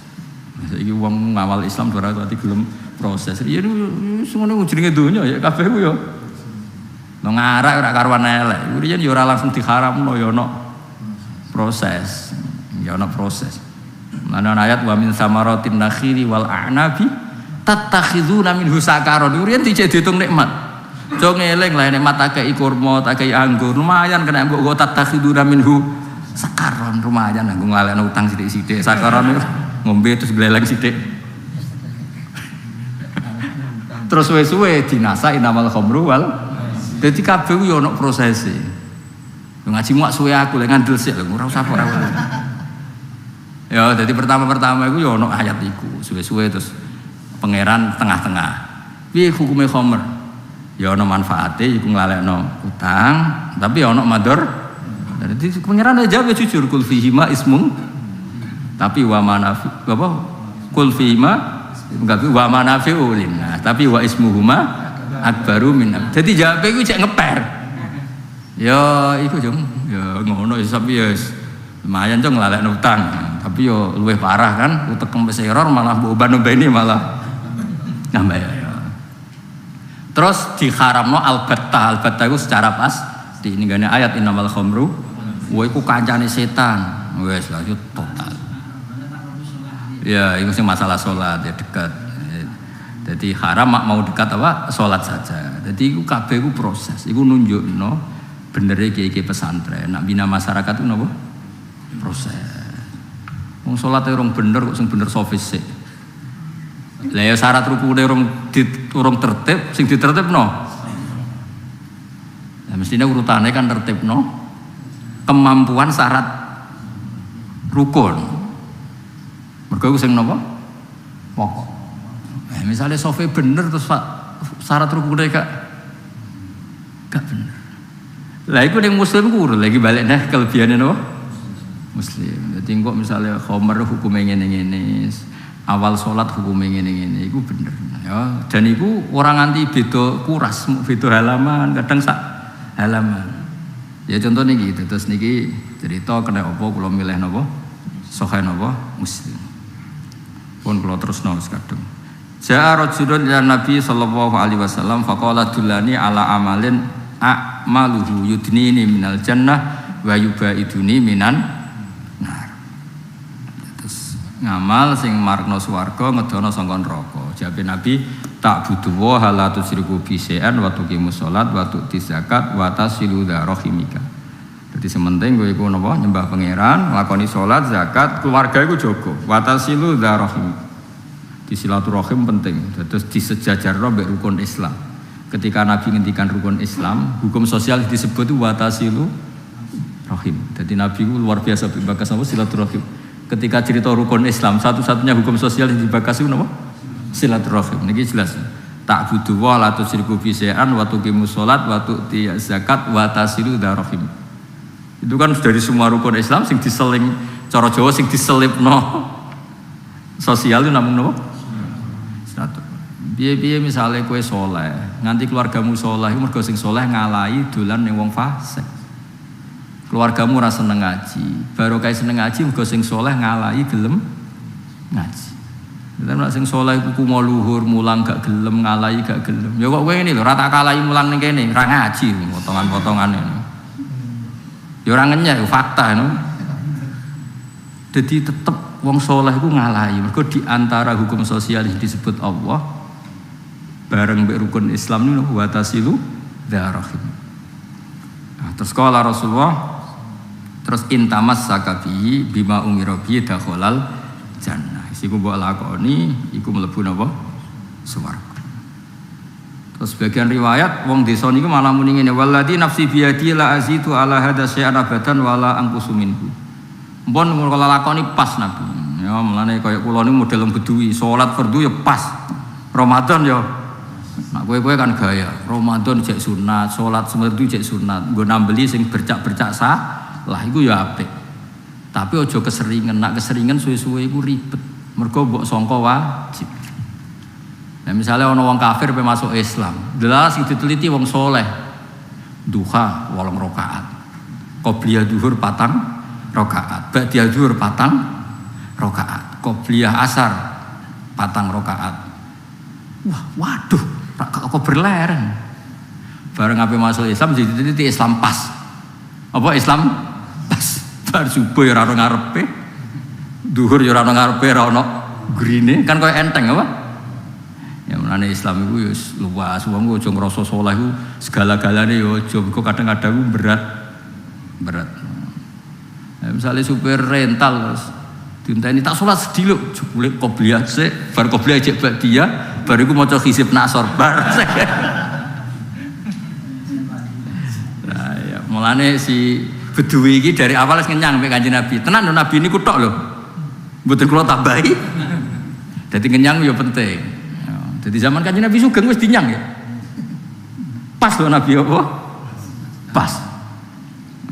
S1: Saiki wong ngawal Islam ora ati gelem proses. Ya ngono jenenge donya ya kabeh ku ya. Nang ngarak ora karuan elek. Riyen ya ora langsung diharamno ya ono proses. Ya ono proses. Lan ayat wa min samaratin nakhili wal a'nabi tattakhizuna minhu sakaron. Riyen dicek diitung nikmat. Jo ngeling lah nikmat akeh kurma, akeh anggur. Lumayan kena mbok tattakhizuna minhu sakaron lumayan nganggo ngalekno utang sithik-sithik. Sakaron ngombe terus gleleng sithik. Terus suwe-suwe dinasa inamal khamru wal. Dadi kabeh yo ono prosese. Ngaji muak suwe aku lek ngandel sik lho ora usah ora. Ya dadi pertama-pertama iku yo ono ayat iku. Suwe-suwe terus pangeran tengah-tengah. Piye hukume khamr? Ya ono manfaate iku nglalekno utang, tapi ono mador. Jadi pengiran aja jawab jujur kul fihima ismum tapi wa manafi apa kul fihima enggak wa manafi'u linnas tapi wa ismuhuma akbaru min. Jadi jawab iku cek ngeper. Ya iku jeng ya ngono tapi ya lumayan cong nglalekno utang. Tapi yo luwih parah kan utek kempes error malah mbok ban-bani malah nambah ya. Terus diharamno albattah iku secara pas di ini gane ayat innamal khamru wa iku kancane setan. Wes lah yo total. Ya, itu sing masalah salat ya dekat. Jadi haram mak mau dekat apa sholat saja. Jadi iku kabeh iku proses. Iku nunjukno benere kiai-kiai pesantren. Nak bina masyarakat itu napa? Proses. Wong sholat urung bener kok sing bener sofis sik. Lah ya syarat rukune urung tertib, sing ditertibno. Nah mestinya urutannya kan tertibno kemampuan syarat rukun. Mergo sing napa? Pokok. Misalnya sofi bener terus syarat rukunnya gak bener. Lah iku ning muslim ku lagi balik nah kelebihane napa? Muslim. Jadi kok misalnya khomer hukumnya ngene-ngene. Awal sholat hukumnya ngene-ngene iku bener ya. Dan iku orang nganti beda kuras, beda halaman, kadang sak halaman. Ya contoh niki terus niki cerita kena apa kula milih napa? Sahih napa? Muslim. Pun kula terusno kadang. Ja'a rajulun ila Nabi sallallahu alaihi wasallam faqala dullani ala amalin a'maluhu yudnini minal jannah wa yubaiduni minan ngamal sing marno swarga ngedono sangka neraka. Jawabe Nabi tak butuh wa la tusyriku bi syai'an wa tuqimus shalat wa tu'ti zakat wa tasilu rahimika. Dadi sementing kowe iku napa nyembah pangeran, nglakoni salat, zakat, keluarga iku jaga. Wa tasilu rahim. Di silaturahim penting. Terus disejajarno mbek rukun Islam. Ketika Nabi ngendikan rukun Islam, hukum sosial disebut wa tasilu rahim. Jadi Nabi ku luar biasa bakas apa silaturahim. Ketika cerita rukun Islam, satu-satunya hukum sosial yang dibahas itu apa? Silaturahim. Ini jelas. Tak butuh wa la tusyriku bi syai'an wa tuqimus shalat wa tu'ti zakat wa tasilu rahim. Itu kan dari semua rukun Islam sing diseling cara Jawa sing diselipno sosial itu namung napa? Satu. Piye-piye misale kowe saleh, nganti keluargamu saleh, mergo sing saleh ngalahi dolan ning wong fasik. Keluargamu rasa seneng ngaji, baru kayak seneng ngaji, mergo sing soleh ngalahi gelem ngaji. Kita nak sing soleh kuku mau luhur, mulang gak gelem, ngalahi gak gelem. Ya kok kowe ini lho, rata kalahi mulang ning kene, ra ngaji, potongan-potongan ini. Ya ora ngenyek, fakta no. Jadi tetep wong soleh ku ngalahi, mergo di antara hukum sosial yang disebut Allah, bareng mbek rukun Islam niku wa tasilu rahim. Nah, terus kala Rasulullah terus intamas sakabi bima umira bi dakhalal jannah. Iku mbok lakoni iku mlebu napa? Swarga. Terus bagian riwayat wong desa niku malah muni ngene waladzi nafsi biyadi la azitu ala hadza syai'an abadan wala anqusu minhu. Mpun kula lakoni pas Nabi. Ya mulane kaya kula niku model beduwi, salat fardu ya pas. Ramadan ya nah kowe kan gaya Ramadan jek sunat, salat semerdu jek sunat. Nggo nambeli sing bercak-bercak sah lah iku ya apik. Tapi aja keseringan, nak keseringan suwe-suwe iku ribet. Mergo mbok sangka wajib. Nah misalnya ana wong kafir pe masuk Islam, delas sing diteliti wong soleh. Duha 8 rakaat. Qobliyah zuhur 4 rakaat. Ba'diyah zuhur 4 rakaat. Qobliyah asar 4 rakaat. Wah, waduh, kok berleren. Bareng ape masuk Islam diteliti Islam pas. Apa Islam pas? Bar subuh ya ora ono ngarepe. Zuhur ya ora ono ngarepe, ora ono grine, kan koyo enteng apa? Ya mulane Islam iku ya luas, wong aja ngrasa saleh iku segala-galane ya aja, kok kadang-kadang berat. Nah, misalnya supir rental terus dienteni tak salat sedih lho, jebule qobliyah sik, bar qobliyah cek ba'diyah, bar iku maca hizib nasor bar. Nah, ya mulane si Beduwi iki dari awal wis ngenyang mek Kanjeng Nabi. Tenan lho Nabi niku tok lho. Mboten kula tambahi. Dadi ngenyang ya penting. Jadi zaman Kanjeng Nabi sugeng wis dinyang ya. Pas lho Nabi apa? Pas.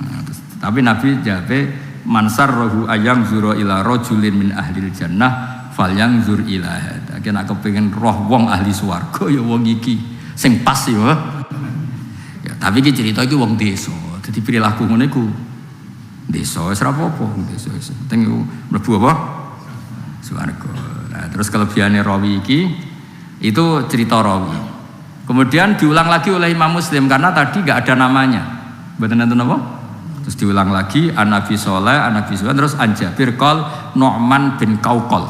S1: Nah, tapi Nabi jabe mansar rohu ayang zuro ila rojulin min ahlil jannah falyang zur ila hada. Kena kepengin roh wong ahli swarga ya wong iki sing pas ya. Ya tapi iki cerita iki wong desa. Jadi perilaku ngene iku desa wis ora apa-apa, desa wis penting iku mlebu apa? Swarga. Nah, terus kelebihannya rawi iki itu cerita rawi. Kemudian diulang lagi oleh Imam Muslim karena tadi enggak ada namanya. Mboten nenten apa? Terus diulang lagi an Nabi Saleh, an Nabi Saleh terus an Jabir qol Nu'man bin Qauqal.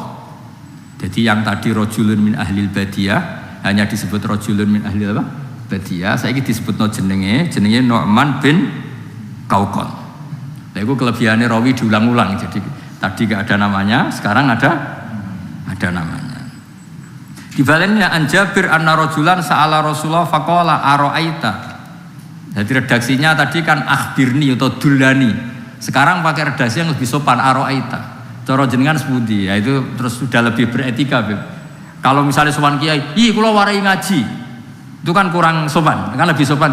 S1: Jadi yang tadi rajulun min ahlil badiyah hanya disebut rajulun min ahlil apa? Badiyah. Saiki disebutno jenenge Nu'man bin Qaukol. Lah iku kelebihannya rawi diulang-ulang. Jadi tadi gak ada namanya, sekarang ada namanya. Di balennya an Jabir anna rajulan sa'ala Rasulullah faqala ara'aita. Jadi redaksinya tadi kan akhbirni atau dulani. Sekarang pakai redaksi yang lebih sopan ara'aita. Cara jenengan sepundi, ya itu terus sudah lebih beretika, Beb. Kalau misalnya sopan kiai, kula warai ngaji. Itu kan kurang sopan, kan lebih sopan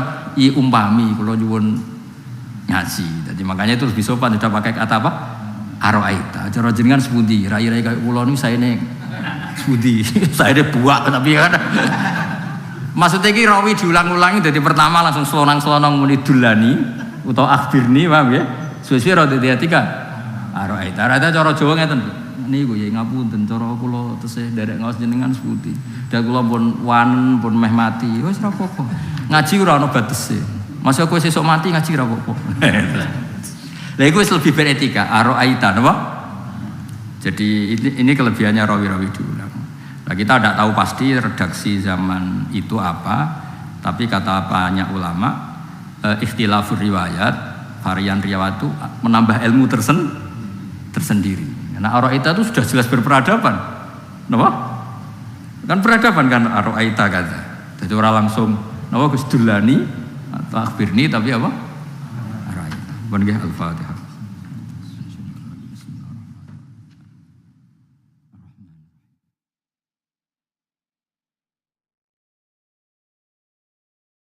S1: umpami kula nyuwun ngaji. Jadi makanya itu lebih sopan, tidak pakai kata apa? Aroaita. Cara jenengan sepundi, rai-rai kayak kula niku saene sepundi. Saene buak tapi kan. Maksudnya iki rawi diulang-ulangi dari pertama langsung selonang-selonang muni dulani utawa akhbirni, paham ya? Suwe-suwe ra dadi Aroaita, rata cara Jawa ngeten. Niku ya ngapunten cara kula tesih nderek ngaos jenengan sepundi. Dak kula pun wanen pun meh mati. Wis ora apa-apa. Ngaji ora ono batese. Masa kowe sesuk mati ngaji ora apa-apa. Lah iku wis lebih beretika, aroaita napa? Jadi ini kelebihannya rawi-rawi diulang. Nah, kita tidak tahu pasti redaksi zaman itu apa, tapi kata banyak ulama ikhtilafur riwayat, varian riwayat itu menambah ilmu tersendiri. Nah, aro'aita itu sudah jelas berperadaban. Napa? Kan peradaban kan aro'aita kata. Jadi orang langsung napa Gus Dulani atau akhbirni tapi apa? Aro'aita. Bon nggih Al-Fatihah.